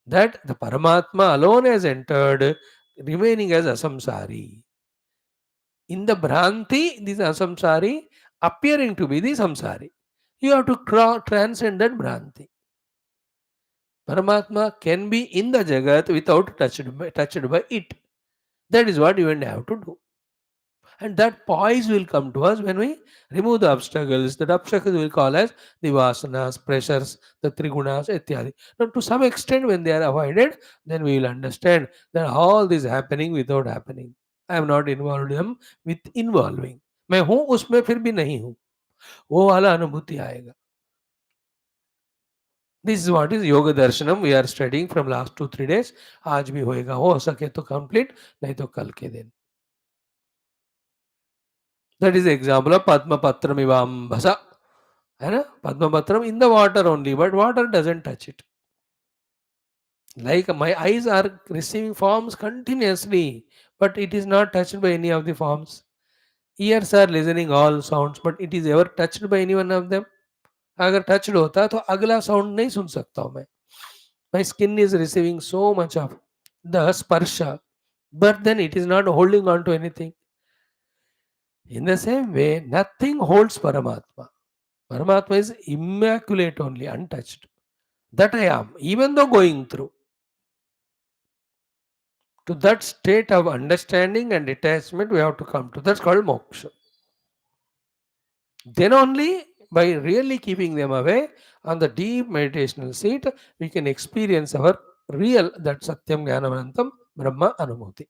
That the Paramatma alone has entered, remaining as asamsari. In the Bhranti, this asamsari appearing to be the samsari. You have to transcend that Bhranti. Paramatma can be in the Jagat without touched by it. That is what you and I have to do. And that poise will come to us when we remove the obstacles. That obstacles will call as the vasanas, pressures, the trigunas, etc. Now, to some extent, when they are avoided, then we will understand that all this happening without happening. I am not involved in them with involving. मैं हूँ उसमें फिर भी नहीं हूँ, वो वाला अनुभूति आएगा. This is what is Yoga Darshanam we are studying from last 2-3 days. आज भी होएगा, हो सके तो complete, नहीं तो कल के दिन. That is the example of Padma Patram Ivambhasa. Padma Patram in the water only, but water doesn't touch it. Like my eyes are receiving forms continuously, but it is not touched by any of the forms. Ears are listening all sounds, but it is ever touched by any one of them. अगर touched होता तो अगला sound नहीं सुन सकता हूँ मैं. My skin is receiving so much of the sparsha, but then it is not holding on to anything. In the same way, nothing holds Paramatma. Paramatma is immaculate only, untouched. That I am, even though going through. To that state of understanding and detachment, we have to come to. That's called moksha. Then only by really keeping them away on the deep meditational seat, we can experience our real, that Satyam Jnanavantam Brahma Anumati.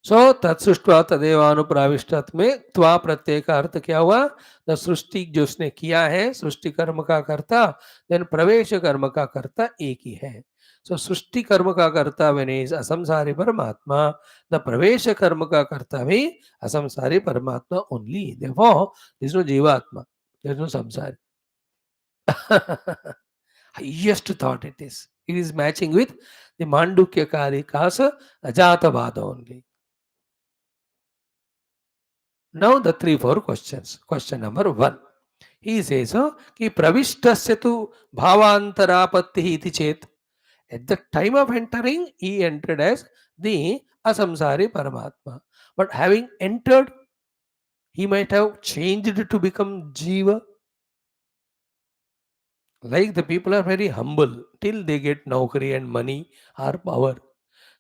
सो तत्सृष्टवा तदेवानुप्राविष्टात में त्वा प्रत्यय का अर्थ क्या हुआ? The सृष्टि जो उसने किया है, सृष्टि कर्म का कर्ता, देन प्रवेश कर्म का कर्ता एक ही है. सो सृष्टि कर्म का कर्ता व्हेन इज असंसारी परमात्मा, द प्रवेश कर्म का कर्ता भी असंसारी परमात्मा only. Therefore there is no जीवात्मा, देयर इज नो संसारी. Highest thought it is. It is matching with the Mandukya Karikas Ajatavada only. Now the 3-4 questions. Question number 1. He says कि प्रविष्टस्य तु भावांतरापत्तिः इति चेत. At the time of entering, he entered as the asamsari Paramatma. But having entered, he might have changed to become Jiva. Like the people are very humble till they get naukri and money or power.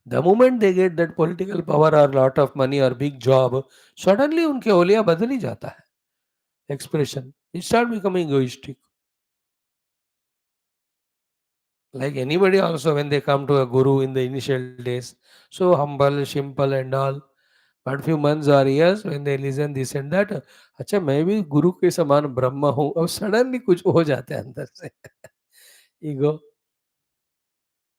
The moment they get that political power or lot of money or big job, suddenly उनके होलिया बदल ही जाता है. Expression. It start becoming egoistic. Like anybody also, when they come to a guru in the initial days, so humble, simple and all. But few months or years when they listen this and that, अच्छा मैं भी गुरु के समान ब्रह्म हूँ, और suddenly कुछ हो जाता है अंदर से. Ego.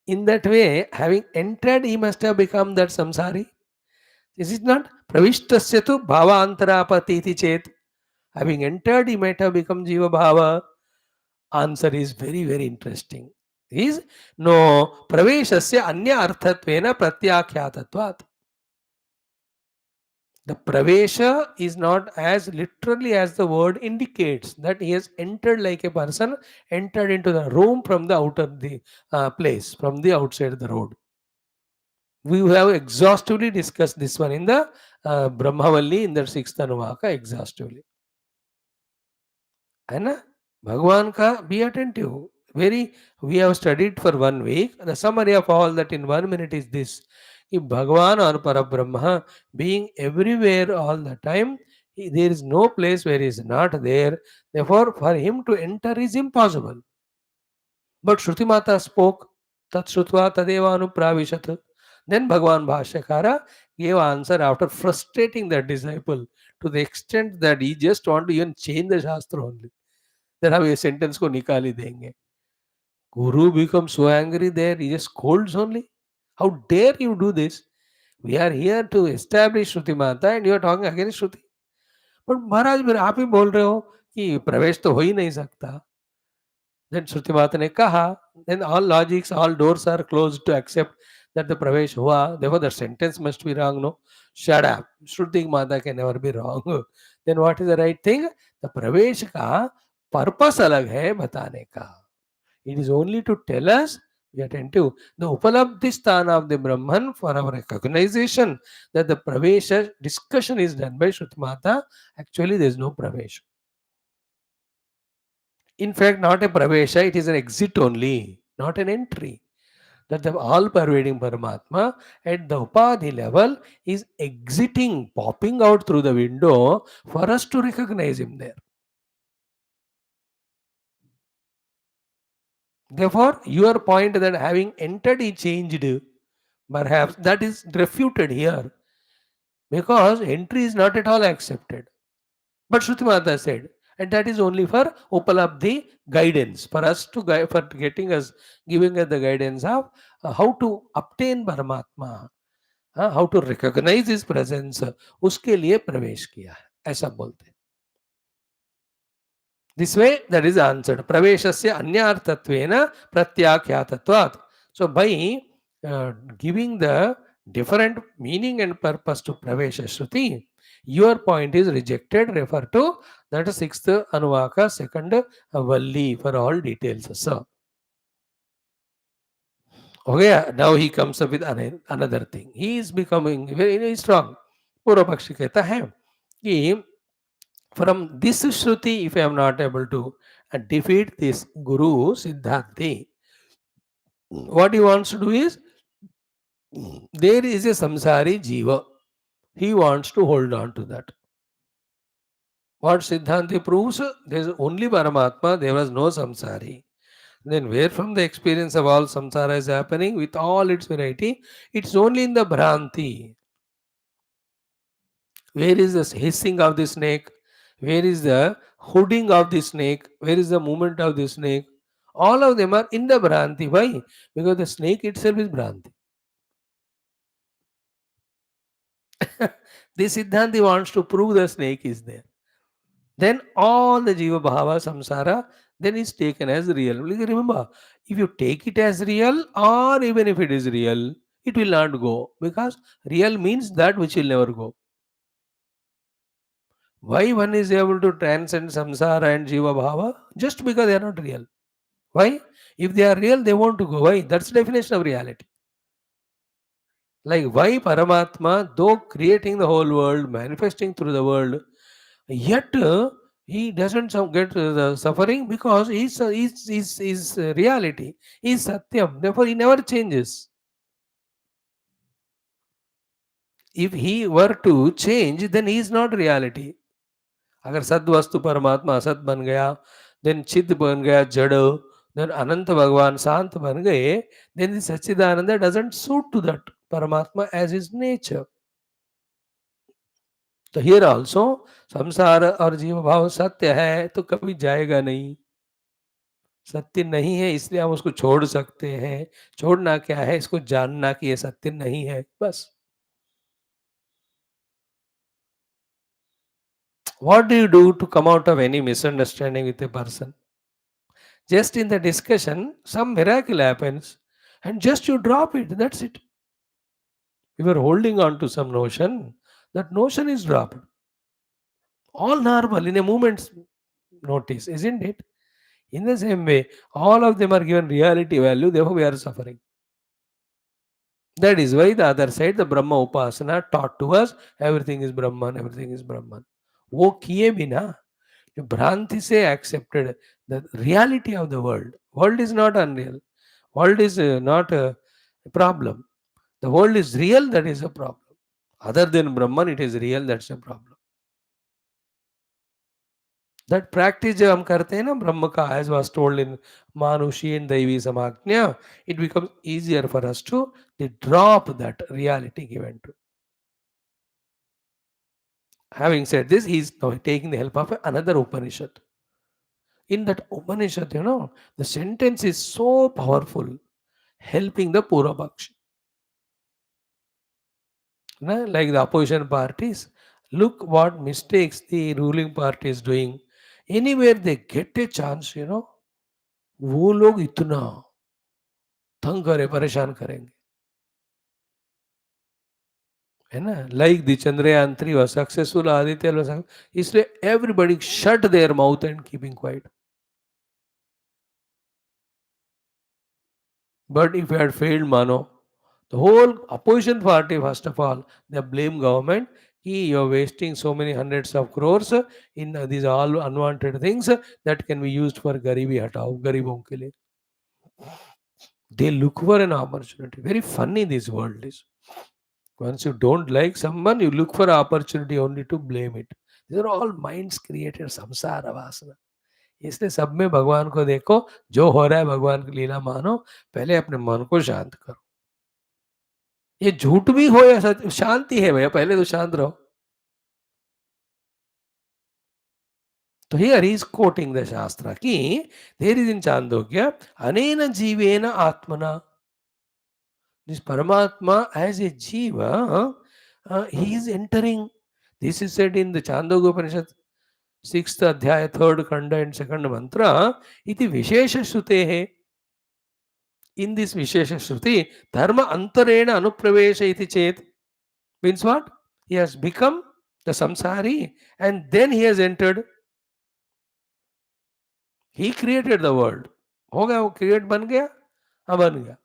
In that way, having entered, he must have become that samsari. This is not pravishtasya tu bhava antarapati iti chet. Having entered, he might have become jiva bhava. Answer is very, very interesting. Is no praveshasya anya arthatvena pratyakhyatvatvat. The pravesha is not as literally as the word indicates, that he has entered like a person entered into the room from the outer the place, from the outside the road. We have exhaustively discussed this one in the Brahmavalli in the 6th Anuvaka exhaustively. है ना? भगवान का be attentive. We have studied for 1 week. The summary of all that in 1 minute is this. कि भगवान और Parabrahma being everywhere all the time, there is no place where he is not there. Therefore, for him to enter is impossible. But Shruti Mata spoke, Tat Shrutva Tadeva Anupravishat. Then Bhagavan Bhashyakara gave answer after frustrating that disciple to the extent that he just want to even change the Shastra only. That हम ये sentence को निकाल ही देंगे. Guru becomes so angry there, he just scolds only. How dare you do this? We are here to establish Shruti Mata and you are talking against Shruti. But महाराज फिर आप ही बोल रहे हो कि प्रवेश तो हो ही नहीं सकता. Then Shruti Mata ने कहा, then all logics, all doors are closed to accept that the pravesh हुआ. Therefore, the sentence must be wrong. No, shut up. Shruti Mata can never be wrong. Then what is the right thing? The pravesh का purpose अलग है बताने का. It is only to tell us, be attentive, the upalabdhi sthana of the Brahman for our recognition that the pravesha discussion is done by Shruti Mata. Actually, there is no pravesh. In fact, not a pravesha, it is an exit only, not an entry. That the all pervading Paramatma at the Upadhi level is exiting, popping out through the window for us to recognize him there. Therefore, your point that having entered he changed, perhaps that is refuted here because entry is not at all accepted. But Shruti Mata said, and that is only for Upalabdhi guidance, for us to guide, for getting us, giving us the guidance of how to obtain Paramatma, how to recognize his presence, उसके लिए प्रवेश किया है, ऐसा बोलते हैं. This way, that is answered. Praveshasya anyartattvena pratyakhyatatvat. So, by giving the different meaning and purpose to Pravesha Shruti, your point is rejected. Refer to that sixth Anuvaka, second Valli for all details. So, okay, now he comes up with another thing. He is becoming very strong. Purva Pakshi कहता है कि from this Shruti, if I am not able to defeat this Guru Siddhanti, what he wants to do is there is a samsari jiva. He wants to hold on to that. What Siddhanti proves, there is only Paramatma, there was no samsari. Then where from the experience of all samsara is happening with all its variety, it's only in the Bhranti. Where is the hissing of the snake? Where is the hooding of the snake? Where is the movement of the snake? All of them are in the Bhranti. Why? Because the snake itself is Bhranti. This Siddhanti wants to prove the snake is there. Then all the Jiva Bhava Samsara then is taken as real. Remember, if you take it as real or even if it is real, it will not go because real means that which will never go. Why one is able to transcend samsara and jiva bhava? Just because they are not real. Why? If they are real, they won't go. Why? That's the definition of reality. Like why Paramatma, though creating the whole world, manifesting through the world, yet he doesn't get the suffering because he's reality. He's Satyam. Therefore, he never changes. If he were to change, then he is not reality. अगर सद वस्तु परमात्मा असत बन गया, then चिद बन गया जड़, देन अनंत भगवान शांत बन गए, देन सच्चिदानंद डजंट सूट टू दैट परमात्मा एज इज नेचर. तो हियर ऑल्सो संसार और जीव भाव सत्य है तो कभी जाएगा नहीं. सत्य नहीं है इसलिए हम उसको छोड़ सकते हैं. छोड़ना क्या है? इसको जानना कि ये सत्य नहीं है, बस. What do you do to come out of any misunderstanding with a person? Just in the discussion, some miracle happens and just you drop it. That's it. If you are holding on to some notion, that notion is dropped. All normal in a moment's notice, isn't it? In the same way, all of them are given reality value, therefore we are suffering. That is why the other side, the Brahma Upasana taught to us everything is Brahman, everything is Brahman. वो किए बिना जो भ्रांति से accepted the reality of the world. World is not unreal. World is not a problem. The world is real, that is a problem. Other than Brahman, it is real, that's a problem. That practice जब हम करते हैं ना ब्रह्म का, as was told in Manushi and Daivi Samajna, it becomes easier for us to drop that reality given to. Having said this, he is now taking the help of another Upanishad. In that Upanishad, the sentence is so powerful, helping the Purabhakshi. Like the opposition parties, look what mistakes the ruling party is doing. Anywhere they get a chance, वो लोग इतना तंग करे, परेशान करेंगे, है ना. Like the Chandrayaan 3 was successful, Aditya was successful. इसलिए everybody shut their mouth and keeping quiet. But if it had failed, mano, the whole opposition party, first of all, they blame government. You're wasting so many hundreds of crores in these all unwanted things that can be used for garibi hatao, garibon ke liye. They look for an opportunity. Very funny this world is. Once you don't like someone, you look for opportunity only to blame it. These are all minds created samsara vasana. इसलिए सब में भगवान को देखो, जो हो रहा है भगवान की लीला मानो, पहले अपने मन को शांत करो. ये झूठ भी हो या सच, शांति है भैया, पहले तो शांत रहो. तो here he is coating the शास्त्र कि देयर इज इन चांदोग्य अनेन जीवेन आत्मना. This Paramatma as a Jiva, he is entering. This is said in the Chandogya Upanishad, 6th Adhyaya, 3rd Khanda and 2nd Mantra. Iti Vishesha Shrutehe. In this Vishesha Shruti, Dharma Antarena Anupravesha iti chet. Means what? He has become the samsari and then he has entered. He created the world. हो गया, वो create बन गया, हाँ बन गया.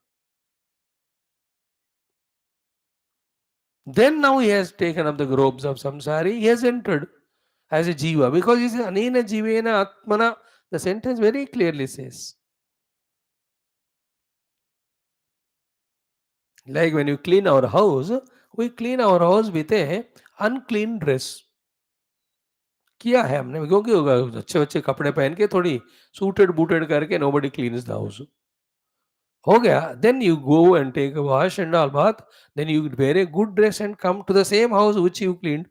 Then now he has taken up the robes of samsari, he has entered as a jiva, because he says anena jivena atmana. The sentence very clearly says, like when you clean our house, we clean our house with a unclean dress. किया है हमने, क्योंकि होगा अच्छे अच्छे कपड़े पहन के थोड़ी सूटेड बूटेड करके nobody cleans the house. हो गया, then you go and take a wash and all bath, then you wear a good dress and come to the same house which you cleaned.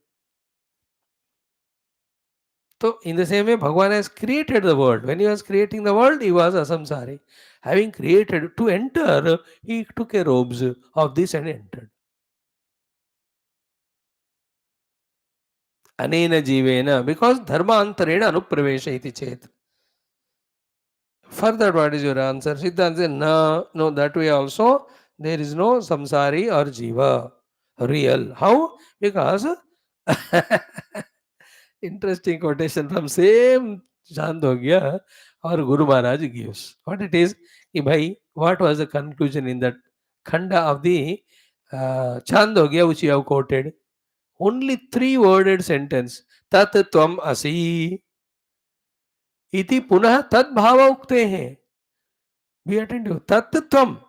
So, in the same way, Bhagavan has created the world. When he was creating the world, he was a samsari. Having created to enter, he took a robes of this and entered. Anena jivena, because dharma antarena anupravesha iti chet. Further, what is your answer? Siddhanta says, no, that way also, there is no samsari or jiva, real. How? Because interesting quotation from same Chandogya, our Guru Maharaj gives. What it is, कि भाई, what was the conclusion in that khanda of the Chandogya which you have quoted? Only 3-worded sentence. Tat tvam asi iti punah tad bhava ukte hai. Be attentive. Tat tvam.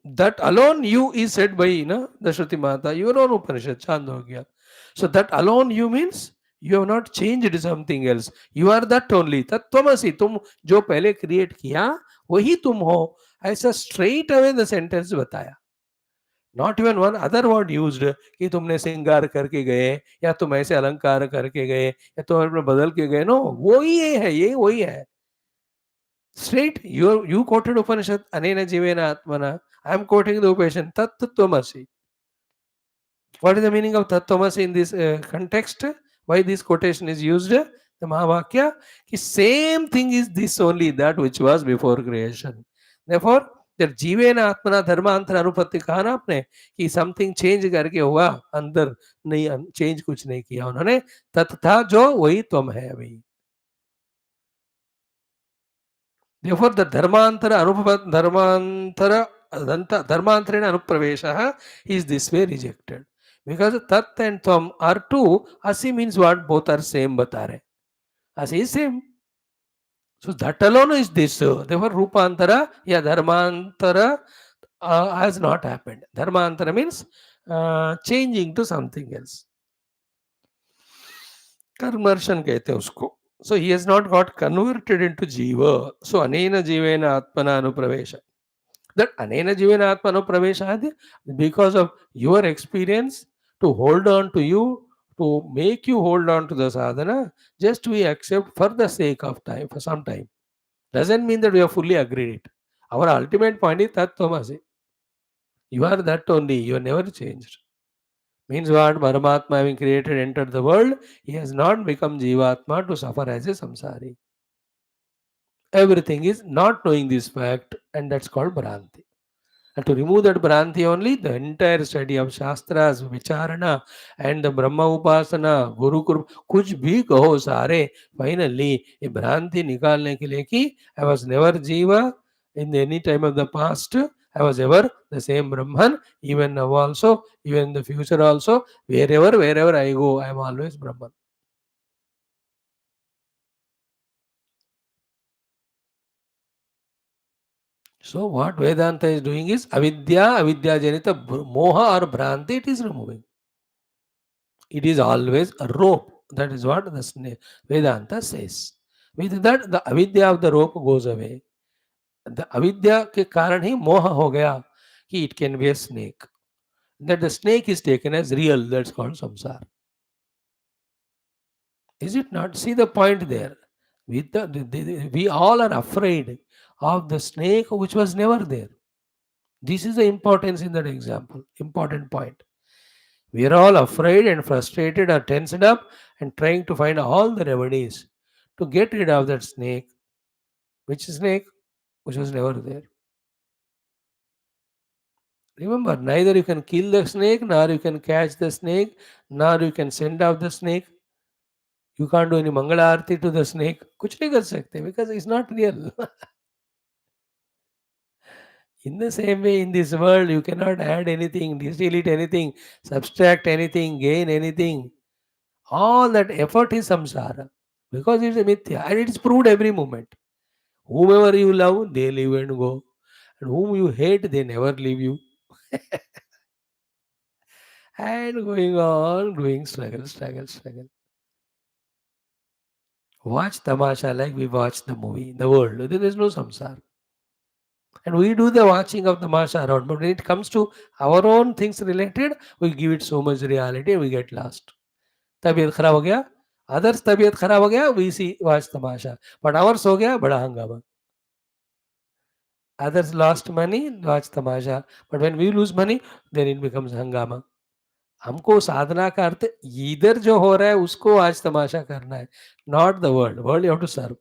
That alone you is said by the Shruti Mata, your own Upanishad, Chandogya. So that alone you means you have not changed something else. You are that only. Tattvamasi, तुम जो पहले create किया वही तुम हो. ऐसा straight away the sentence बताया. Not even one other word used कि तुमने श्रृंगार करके गए या तुम ऐसे अलंकार करके गए या तुम अपने बदल के गए. नो, वो ही है, ये वही है. Straight, you quoted Upanishad, Anena Jivena Atmana. I am quoting the Upanishad, Tat Tvamasi. What is the meaning of Tat Tvamasi in this context? Why this quotation is used? The Mahavakya, the same thing is this only, that which was before creation. Therefore, जब जीवेन आत्मना धर्मांतर अनुपत्ति कहा ना आपने कि something change करके हुआ, अंदर नहीं, चेंज कुछ नहीं किया उन्होंने. तथा जो वही तुम है अभी. Therefore, the dharmantarena anupravesha is this way rejected. Because tat and tvam are two, asi means what? Both are same bata rahe. Asi is same. So that alone is this. Therefore, rupantara, yeah, dharmantara has not happened. Dharmantara means changing to something else. conversion कहते हैं उसको. So he has not got converted into jiva. So anena jivena atmana anupravesha. That anena jivena atmana anupravesha, because of your experience, to hold on to you, to make you hold on to the sadhana, just we accept for the sake of time, for some time. Doesn't mean that we have fully agreed it. Our ultimate point is that Tomasi. You are that only. You are never changed. Means what? Paramatma having created, entered the world, he has not become Jivatma to suffer as a samsari. Everything is not knowing this fact, and that's called Bhranti. And to remove that Bhranti only, the entire study of Shastras, Vicharana, and the Brahma Upasana, Guru Kur, कुछ भी कहो सारे, finally, ये भ्रांति निकालने के लिए कि I was never Jiva in any time of the past, I was ever the same Brahman, even now also, even in the future also, wherever I go, I am always Brahman. So what Vedanta is doing is avidya janita moha or bhranti it is removing. It is always a rope. That is what the Vedanta says. With that, the avidya of the rope goes away. The avidya के कारण ही मोह हो गया कि it can be a snake. That the snake is taken as real. That's called samsara. Is it not? See the point there. With we all are afraid of the snake which was never there. This is the importance in that example. Important point. We are all afraid and frustrated or tensed up and trying to find all the remedies to get rid of that snake. Which snake? Which was never there. Remember, neither you can kill the snake, nor you can catch the snake, nor you can send out the snake. You can't do any Mangala Arti to the snake. कुछ नहीं कर सकते because it's not real. In the same way, in this world, you cannot add anything, delete anything, subtract anything, gain anything. All that effort is samsara because it's a mithya and it's proved every moment. Whomever you love, they live and go. And whom you hate, they never leave you. And going on, doing struggle. Watch tamasha like we watch the movie, the world. There is no samsara. And we do the watching of tamasha around. But when it comes to our own things related, we give it so much reality and we get lost. तबीयत खराब हो गया others तबीयत खराब हो गया we see watch तमाशा but hours हो गया बड़ा हंगामा others lost money watch tamasha but when we lose money then it becomes hangama हमको साधना का अर्थ इधर जो हो रहा है उसको आज तमाशा करना है not the world world you have to serve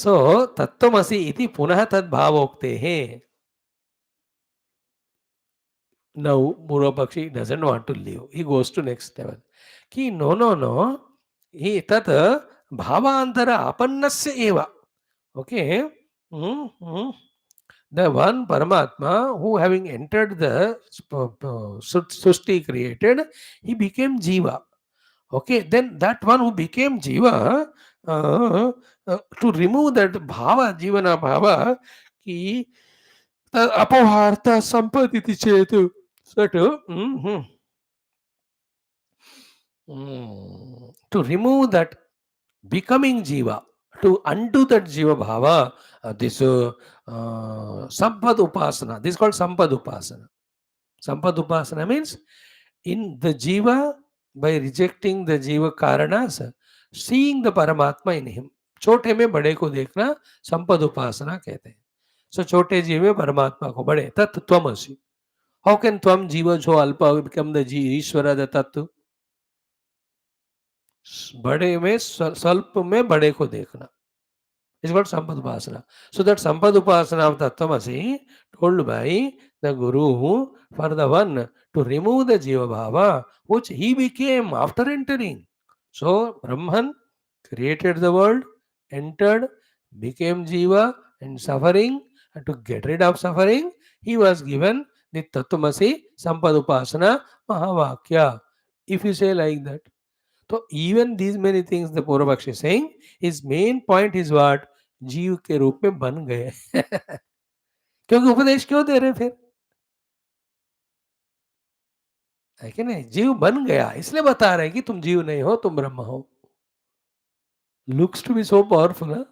so तत्त्वमसि इति पुनः तद्भावोक्ते हैं now Murapakshi doesn't want to leave. He goes to next level. Ki no. He tat bhavantara apannasya eva. Okay. Mm-hmm. The one Paramatma who having entered the Sushti created, he became Jiva. Okay. Then that one who became Jiva, to remove that Bhava, Jivana Bhava, ki अपवार्ता संपत्ति Chetu so to remove that becoming jiva to undo that jiva bhava this sampad upasana this is called sampad upasana means in the jiva by rejecting the jiva karanas seeing the paramatma in him छोटे में बड़े को देखना संपद उपासना कहते हैं सो छोटे जीव में परमात्मा को बड़े तत् त्वमसि हाउ कैन त्वम जीव जो अल्प बिकम द जी ईश्वर द तत्व बड़े में स्वल्प में बड़े को देखना is called Sampadupasana. So that Sampadupasana of Tattvamasi told by the Guru for the one to remove the Jiva Bhava, which he became after entering. So Brahman created the world, entered, became Jiva and suffering, and to get rid of suffering, he was given the Tattvamasi Sampadupasana Mahavakya. If you say like that. तो even these many things the पूर्वपक्षी saying his main point is what जीव के रूप में बन गए क्योंकि उपदेश क्यों दे रहे फिर है कि नहीं? जीव बन गया, इसलिए बता रहे हैं कि तुम जीव नहीं हो, तुम ब्रह्म हो. Looks to be so powerful, huh?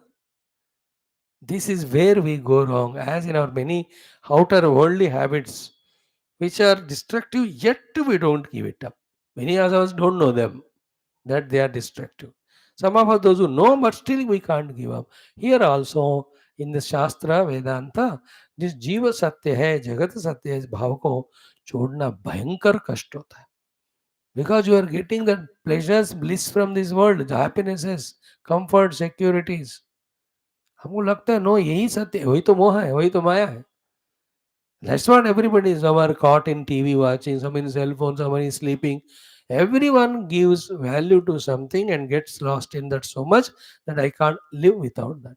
This is where we go wrong, as in our many outer worldly habits, which are destructive, yet we don't give it up. Many of us don't know them, that they are destructive. Some of us, those who know, but still we can't give up. Here also, in the Shastra, Vedanta, जिस जीव सत्य है, जगत सत्य है, इस भाव को छोड़ना भयंकर कष्ट होता है. Because you are getting the pleasures, bliss from this world, the happinesses, comfort, securities. हमको लगता है नो यही सत्य है, वही तो मोह है, वही तो माया है. That's what everybody is. Some are caught in TV watching, some in cell phone, some is sleeping. Everyone gives value to something and gets lost in that so much that I can't live without that.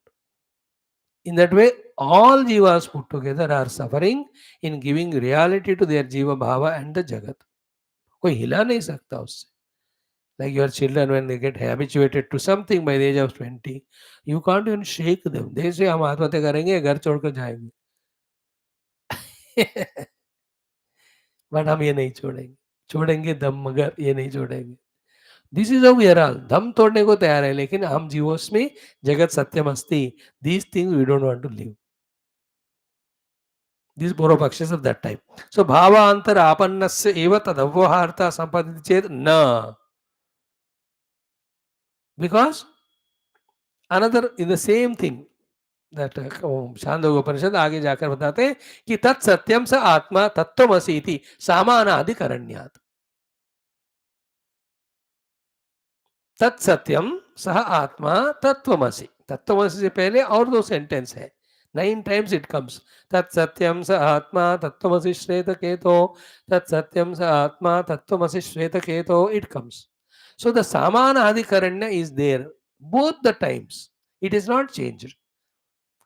In that way, all jivas put together are suffering in giving reality to their jiva bhava and the jagat. कोई हिला नहीं सकता उससे. Like your children, when they get habituated to something by the age of 20, you can't even shake them. They say हम आत्महत्या करेंगे, घर छोड़कर जाएंगे. बट हम ये नहीं छोड़ेंगे. छोड़ेंगे दम, मगर ये नहीं छोड़ेंगे. This is we are all. दम तोड़ने को तैयार है, लेकिन हम जीवोस्मि जगत सत्यम अस्ति. These things we don't want to live. These पूर्वपक्षस of that type. So भावांतर आपन्नस्य एव तदव्यवहार्था संपादित चेत न. Because another in the same thing that Chandogya उपनिषद आगे जाकर बताते हैं कि तत्सत्यम स आत्मा तत्वमसि इति सामानाधिकरण्यात्. तत्सत्यम सह आत्मा तत्वमसि. तत्वमसि से पहले और दो सेंटेंस है. 9 times it comes. तत्सत्यम स आत्मा तत्वमसि श्वेतकेतो. तत्सत्यम स आत्मा तत्वमसि श्वेतकेतो. It comes. So the samana adhikaranya is there both the times. It is not changed.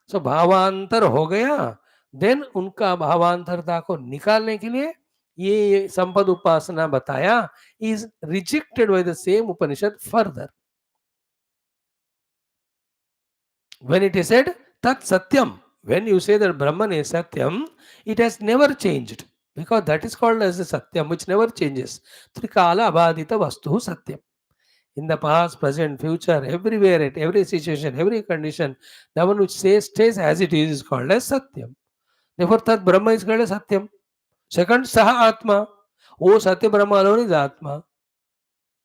So भावांतर हो गया. देन उनका भावांतरता को निकालने के लिए ये संपद उपासना बताया. is rejected by the same Upanishad further. When it is said tat satyam, when you say that Brahman is satyam, it has never changed, because that is called as the satyam which never changes. Trikala abhadita vastu satyam. In the past, present, future, everywhere, at every situation, every condition, the one which stays as it is called as satyam. Therefore, tat Brahma is called as satyam. Second, saha atma. वो सत्य ब्रह्म alone is आत्मा.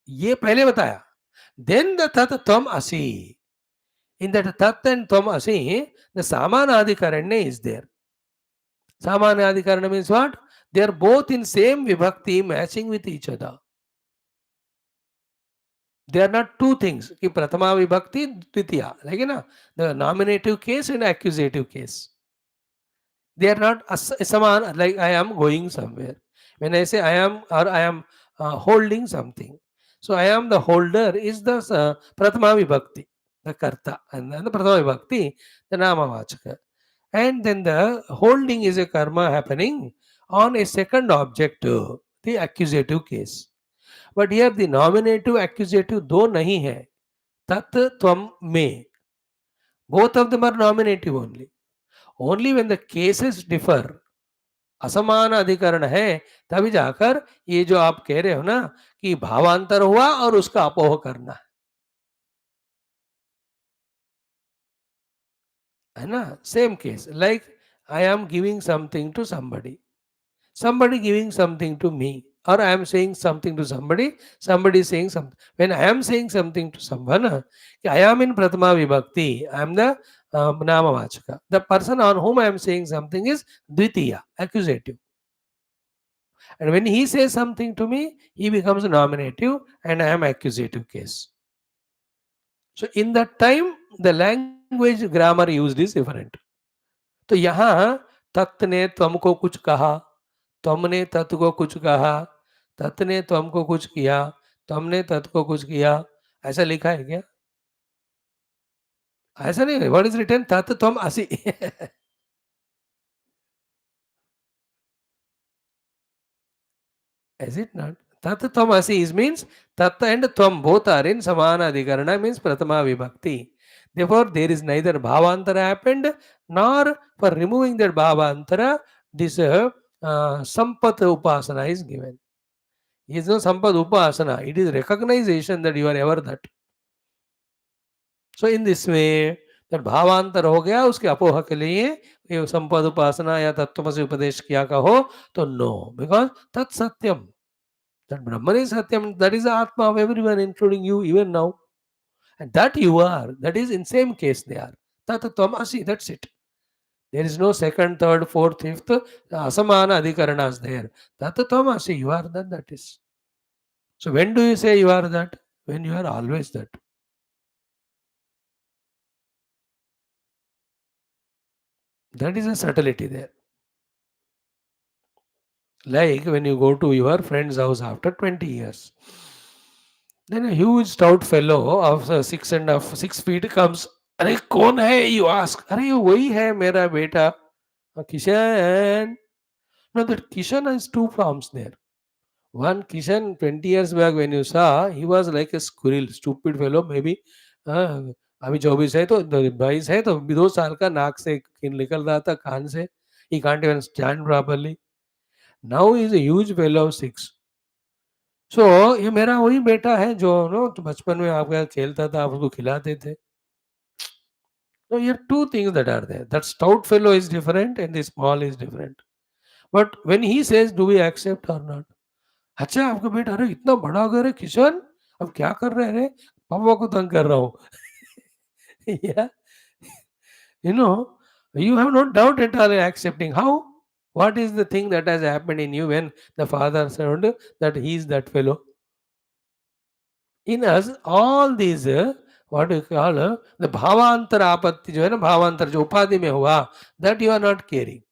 ये पहले बताया. Then the tat tvam asi. In that tat and tvam asi, the samanadikaranya is there. Samanadikaranya means what? They are both in same vibhakti, matching with each other. They are not two things. कि प्रथमा विभक्ति द्वितीया, like ना, the nominative case and accusative case. They are not saman. Like I am going somewhere. When I say I am, or I am holding something, so I am the holder is the prathama vibhakti, the karta, and then the prathama vibhakti, the namavachaka. And then the holding is a karma happening on a second object, the accusative case. But here the nominative accusative दो नहीं है. tat tvam me. Both of them are nominative only. Only when the cases differ, असमान अधिकरण है, तभी जाकर ये जो आप कह रहे हो ना कि भावांतर हुआ और उसका अपोह करना है ना. Same case, like I am giving something to somebody giving something to me, or I am saying something to somebody is saying something. When I am saying something to someone, I am in prathama vibhakti, I am the namavachaka. The person on whom I am saying something is dvitiya, accusative. And when he says something to me, he becomes nominative and I am accusative case. So in that time, the language grammar used is different. तो यहाँ तत् ने तुमको कुछ कहा, तुमने तत् को कुछ कहा, तत् ने तुमको कुछ किया, तुमने तत् को कुछ किया, ऐसा लिखा है क्या? ऐसा नहीं है. What is written? तत् त्वम असि. Is it not? Tat tvam asi is means tat and tvam both are in samana adhikarana, means prathama vibhakti. Therefore, there is neither bhavantara happened, nor for removing that bhavantara, this sampat upasana is given. is no sampad upasana. It is recognition that you are ever that. So in this way, that भावांतर हो गया, उसके अपोह के लिए ये संपद उपासना या तत्वमसि उपदेश किया कहो तो no, because tat satyam, that Brahman is satyam, that is the atma of everyone, including you even now, and that you are, that is in same case they are. Tat tamasi, that's it. There is no second, third, fourth, fifth, asamana adhikaranas there. Tat tamasi, you are that, that is. So when do you say you are that? When you are always that. That is a subtlety there. Like when you go to your friend's house after 20 years. Then a huge stout fellow of 6.5 6 feet comes. अरे कौन है? You ask. अरे ये वही है मेरा बेटा Kishan. No, that Kishan has two forms there. One Kishan 20 years back when you saw, he was like a squirrel, stupid fellow maybe. अभी 24 है तो 22 है तो 2 साल का नाक से निकल रहा था कान से. He can't even stand properly. Now he is a huge fellow of 6. सो ये मेरा वही बेटा है जो नो तो बचपन में आपके साथ खेलता था, आप उसको खिलाते थे. So here two things that are there. That stout fellow is different and the small is different. But when he says, do we accept or not? अच्छा आपका बेटा, अरे इतना बड़ा घर है किशन, अब क्या कर रहे हैं? पापा को तंग कर रहा हूँ. Yeah, you know, you have no doubt at all in accepting. How? What is the thing that has happened in you when the father said that he is that fellow? In us all these what you call the भावांतर आपत्ति जो है ना, भावांतर जो उपाधि में हुआ, that you are not caring.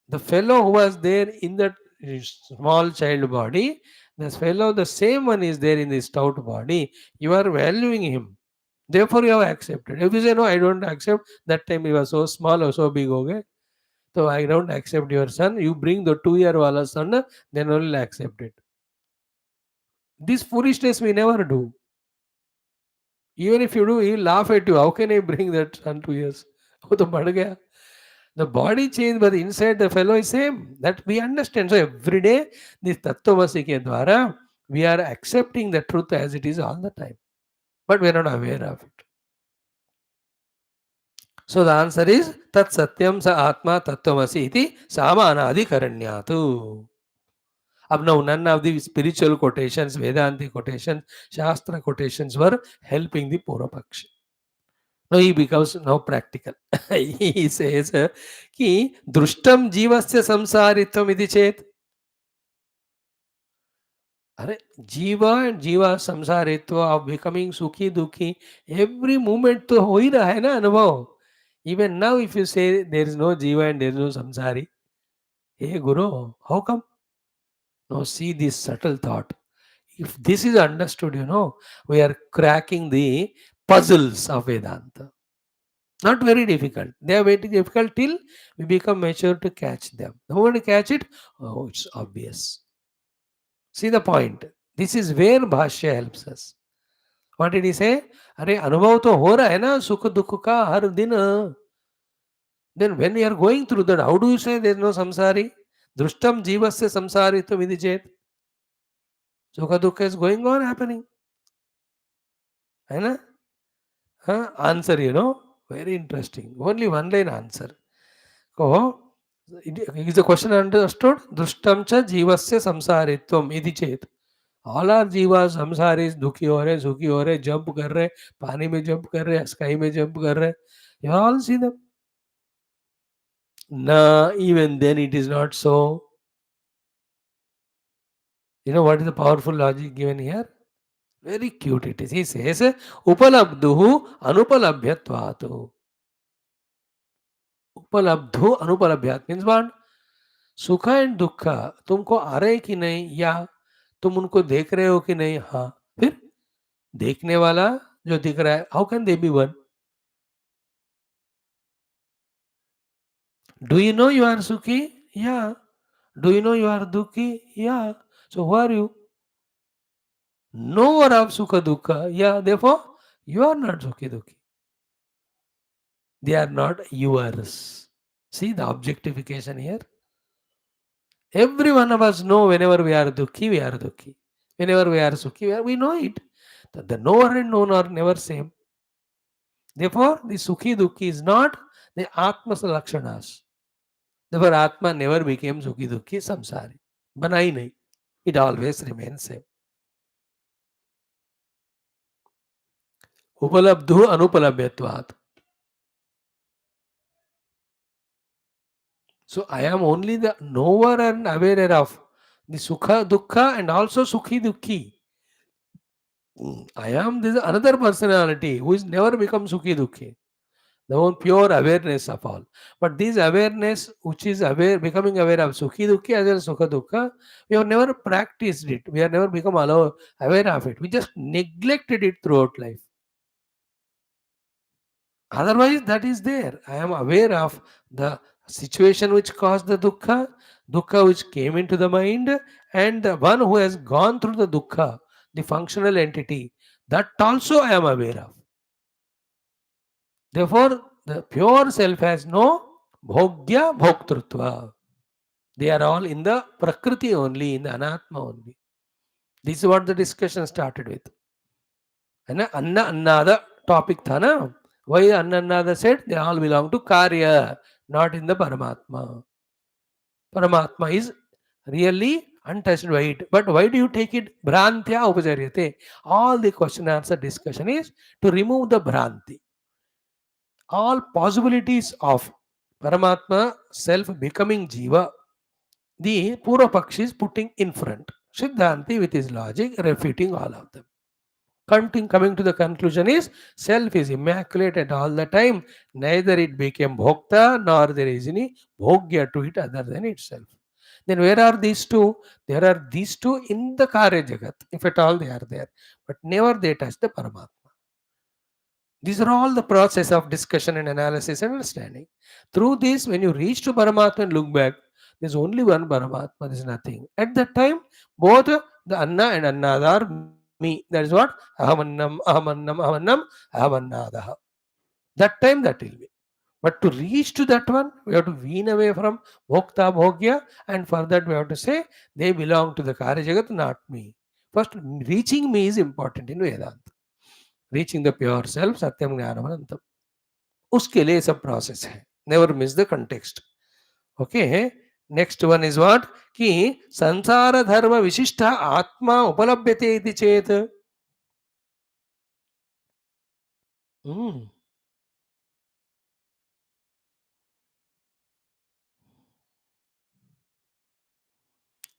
The fellow who was there in that small child body, this fellow, the same one is there in the stout body. You are valuing him. Therefore, you have accepted. If you say, no, I don't accept, that time he was so small or so big, okay? So I don't accept your son. You bring the 2 year wala son, then only accept it. This foolishness we never do. Even if you do, he'll laugh at you. How can I bring that son 2 years? वो तो बढ़ गया. The body change, but inside the fellow is same. That we understand. So every day, this Tattvamasi ke dwara, we are accepting the truth as it is all the time. But we are not aware of it. So the answer is Tat Satyam Sa Atma Tattvamasi iti Samana Adhikaranyatu. अब now none of the spiritual quotations, Vedanti quotations, Shastra quotations were helping the Purvapaksha. Now he becomes now practical. He says कि दृष्टम जीवस्य संसारित्वम इति चेत. अरे जीवा and जीवा संसारित्व of becoming सुखी दुखी एवरी मोमेंट तो हो ही रहा है ना अनुभव. Even now if you say there is no jiva and there is no samsari, hey Guru, how come? Now see this subtle thought. If this is understood, we are cracking the puzzles of Vedanta. Not very difficult. They are very difficult till we become mature to catch them. The moment you catch it, oh, it's obvious. See the point. This is where Bhashya helps us. What did he say? अरे अनुभव तो हो रहा है ना सुख दुख का हर दिन. Then when you are going through that, how do you say there is no samsari? Drustam jivasya samsaritu vidichet. Sukha dukha is going on happening. है ना? Answer, very interesting. Only one line answer. So, is the question understood? Drustam cha jivasya samsaritvam idhi chet. All our jivas, samsaris, dukhi ho rahe, sukhi ho rahe, jump kar rahe, पानी में jump कर रहे, sky में jump कर रहे. You all see them. No, even then it is not so. You know what is the powerful logic given here? Very cute it is. He says, Upalabduhu anupalabhyatvaatu. उपलब्धो अनुपलभ्यात means what? सुख and दुख तुमको आ रहे कि नहीं, या तुम उनको देख रहे हो कि नहीं? हाँ. फिर देखने वाला जो दिख रहा है, how can they be one? Do you know you are सुखी? Yeah. Do you know you are दुखी? Yeah. So who are you? Knower of Sukha Dukkha. Yeah, therefore, you are not Sukhi Dukhi. They are not yours. See the objectification here? Every one of us know whenever we are dukhi, we are dukhi. Whenever we are sukhi, we know it. The knower and known are never same. Therefore, the sukhi dukhi is not the Atma's lakshanas. Therefore, Atma never became sukhi dukhi samsari. Bana hi nahi. It always remains same. Upalabdhu anupalabhyatvat. So I am only the knower and aware of the sukha dukkha and also sukhi dukhi. I am this another personality who is never become sukhi dukhi. The one pure awareness of all. But this awareness, which is aware, becoming aware of sukhi dukhi as well as sukha dukkha, we have never practiced it. We have never become aware of it. We just neglected it throughout life. Otherwise, that is there. I am aware of the situation which caused the dukkha, dukkha which came into the mind, and the one who has gone through the dukkha, the functional entity, that also I am aware of. Therefore, the pure self has no bhogya bhoktrutva. They are all in the prakriti only, in the anatma only. This is what the discussion started with. And anna annada topic tha na. Why anna annada said they all belong to karya, not in the Paramatma. Paramatma is really untouched by it. But why do you take it? Bhrantya upacharyate. All the question answer discussion is to remove the bhranti. All possibilities of Paramatma self becoming Jiva, the Purva Pakshi is putting in front. Siddhanti with his logic refuting all of them. Coming to the conclusion is self is immaculate at all the time. Neither it became bhokta nor there is any bhogya to it other than itself. Then where are these two? There are these two in the Karya Jagat, if at all they are there. But never they touch the Paramatma. These are all the process of discussion and analysis and understanding. Through this, when you reach to Paramatma and look back, there's only one Paramatma, there's nothing. At that time, both the Anna and Annada are me. That is what? Ahamannam, Ahamannam, Ahamannam, Ahamannadaha. That time that will be. But to reach to that one, we have to wean away from Bhokta Bhogya, and for that we have to say they belong to the Karya Jagat, not me. First, reaching me is important in Vedanta. Reaching the pure self सत्यम ज्ञानम अनंतम उसके लिए सब process है never miss the context okay next one is what कि संसार धर्म विशिष्ट आत्मा उपलभ्यते इति चेत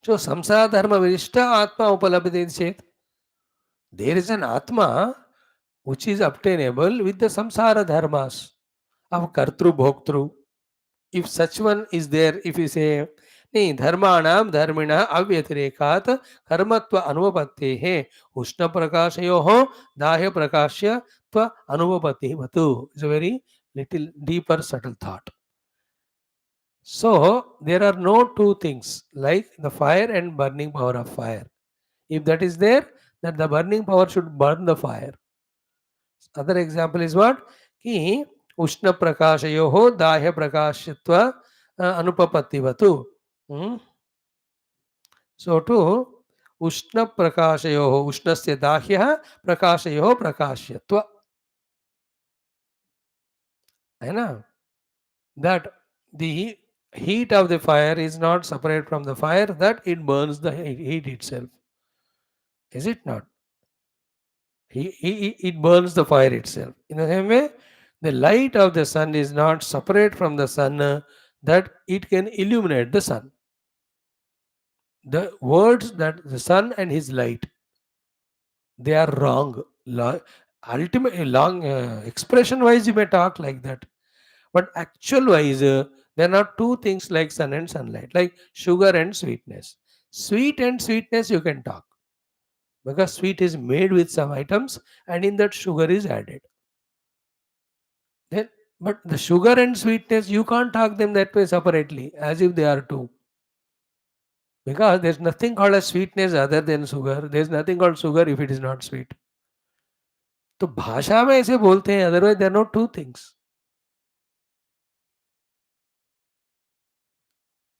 जो संसार धर्म विशिष्ट आत्मा उपलभ्यते इति चेत देयर इज एन आत्मा which is obtainable with the samsara dharmas of kartru bhoktru. If such one is there, if you say नहीं धर्माणाम धर्मिण अव्यतिरेकात कर्मत्व अनुपपत्ति है उष्ण प्रकाशयो हो दाह्य प्रकाश्य त्व अनुपपत्ति वतु is a very little deeper subtle thought. So there are no two things like the fire and burning power of fire. If that is there, then the burning power should burn the fire. Other example is what कि उष्ण प्रकाशयो दाह्य प्रकाशत्व अनुपपत्तिवतु. So to उष्ण प्रकाशयो उष्णस्य दाह्यः प्रकाशयो प्रकाश्यत्व है ना. That the heat of the fire is not separate from the fire, that it burns the heat itself, is it not? It burns the fire itself. In the same way, the light of the sun is not separate from the sun, that it can illuminate the sun. The words that the sun and his light, they are wrong. Ultimately, long expression wise, you may talk like that, but actual wise, there are two things like sun and sunlight, like sugar and sweetness. Sweet and sweetness, you can talk because sweet is made with some items, and in that sugar is added. Then, but the sugar and sweetness, you can't talk them that way separately, as if they are two. Because there's nothing called as sweetness other than sugar. There's nothing called sugar if it is not sweet. तो भाषा में ऐसे बोलते हैं, otherwise there are no two things.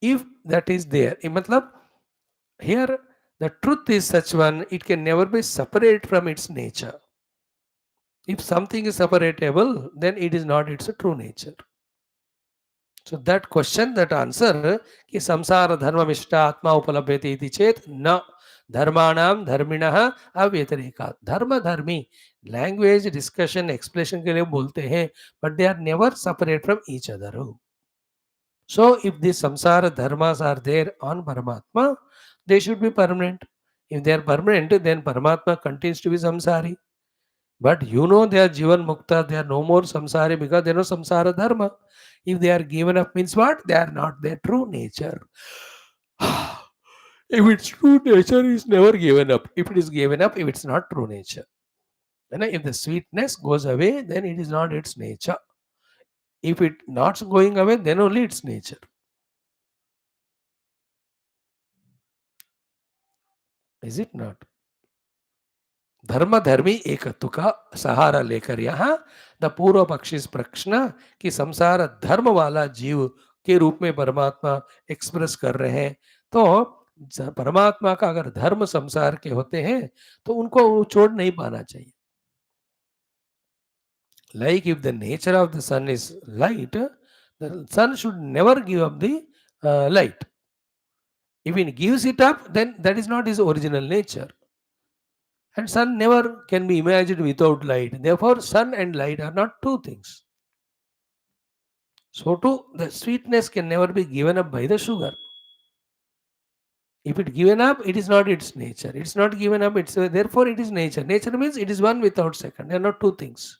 If that is there, matlab, here the truth is such one, it can never be separate from its nature. If something is separatable, then it is not its true nature. So that question, that answer, कि संसार धर्ममिष्ट आत्मा उपलभ्यते इति चेत न धर्माणाम धर्मिणः अव्यतिरेकात्. धर्म धर्मी language discussion explanation के लिए बोलते हैं, but they are never separate from each other. So if the samsara dharmas are there on Paramatma, they should be permanent. If they are permanent, then Paramatma continues to be samsari. But you know they are Jivan Mukta, they are no more samsari because they know samsara dharma. If they are given up, means what? They are not their true nature. If its true nature is never given up, if it is given up, if it's not true nature. And if the sweetness goes away, then it is not its nature. If it not going away, then only its nature. Is it not? धर्म धर्मी एकत्व का सहारा लेकर यहाँ the पूर्व पक्षी प्रश्न कि संसार धर्म वाला जीव के रूप में परमात्मा एक्सप्रेस कर रहे हैं, तो परमात्मा का अगर धर्म संसार के होते हैं तो उनको छोड़ नहीं पाना चाहिए. Like if the nature of the sun is light, the sun should never give up the light. If it gives it up, then that is not his original nature. And sun never can be imagined without light. Therefore, sun and light are not two things. So too, the sweetness can never be given up by the sugar. If it given up, it is not its nature. It's not given up, it's therefore it is nature. Nature means it is one without second. They are not two things.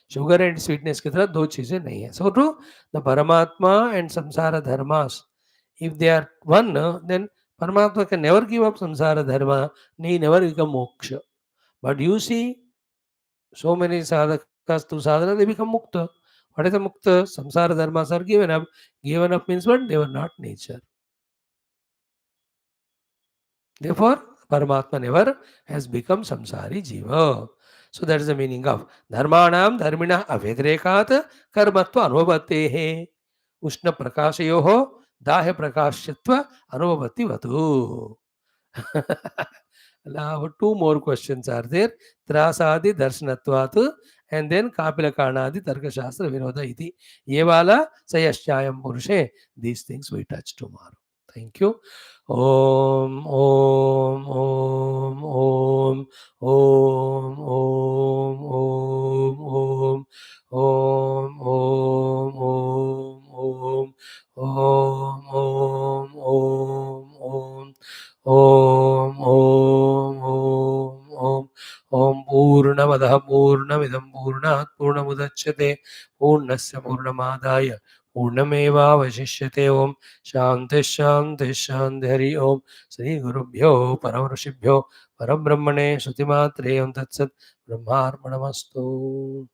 Sugar and sweetness की तरह दो चीजें नहीं है. So too, the Paramatma and samsara dharmas, if they are one, then Paramatma can never give up samsara dharma, he never become moksha. But you see, so many sadhakas to sadhana, they become mukta. What is a mukta? Samsara dharmas are given up. Given up means what? They were not nature. Therefore, Paramatma never has become samsari jiva. So that is the meaning of dharmanam dharmina avedrekat karmatva anubhatehe. Ushna prakashayoho dahya prakashyatva anubhati vatu. Now, two more questions are there. Trasadi darshanatvat and then Kapila Karnadi Tarkashastra Vinoda iti. Yevala Sayashyayam Purushe. These things we touch tomorrow. Thank you. Om Om Om Om Om Om Om Om Om Om Om Om Om Om Om Om Om Om Om Purnamadaha Purnamidam Purnat Purnamudachyate Purnasya Purnamadaya Purnamevavashishyate Om Shanti Shanti Shanti Hari Om Sri Gurubhyo Paravrishibhyo Parabrahmane Shruti Matre Om Tat Sat Brahmarpanamastu.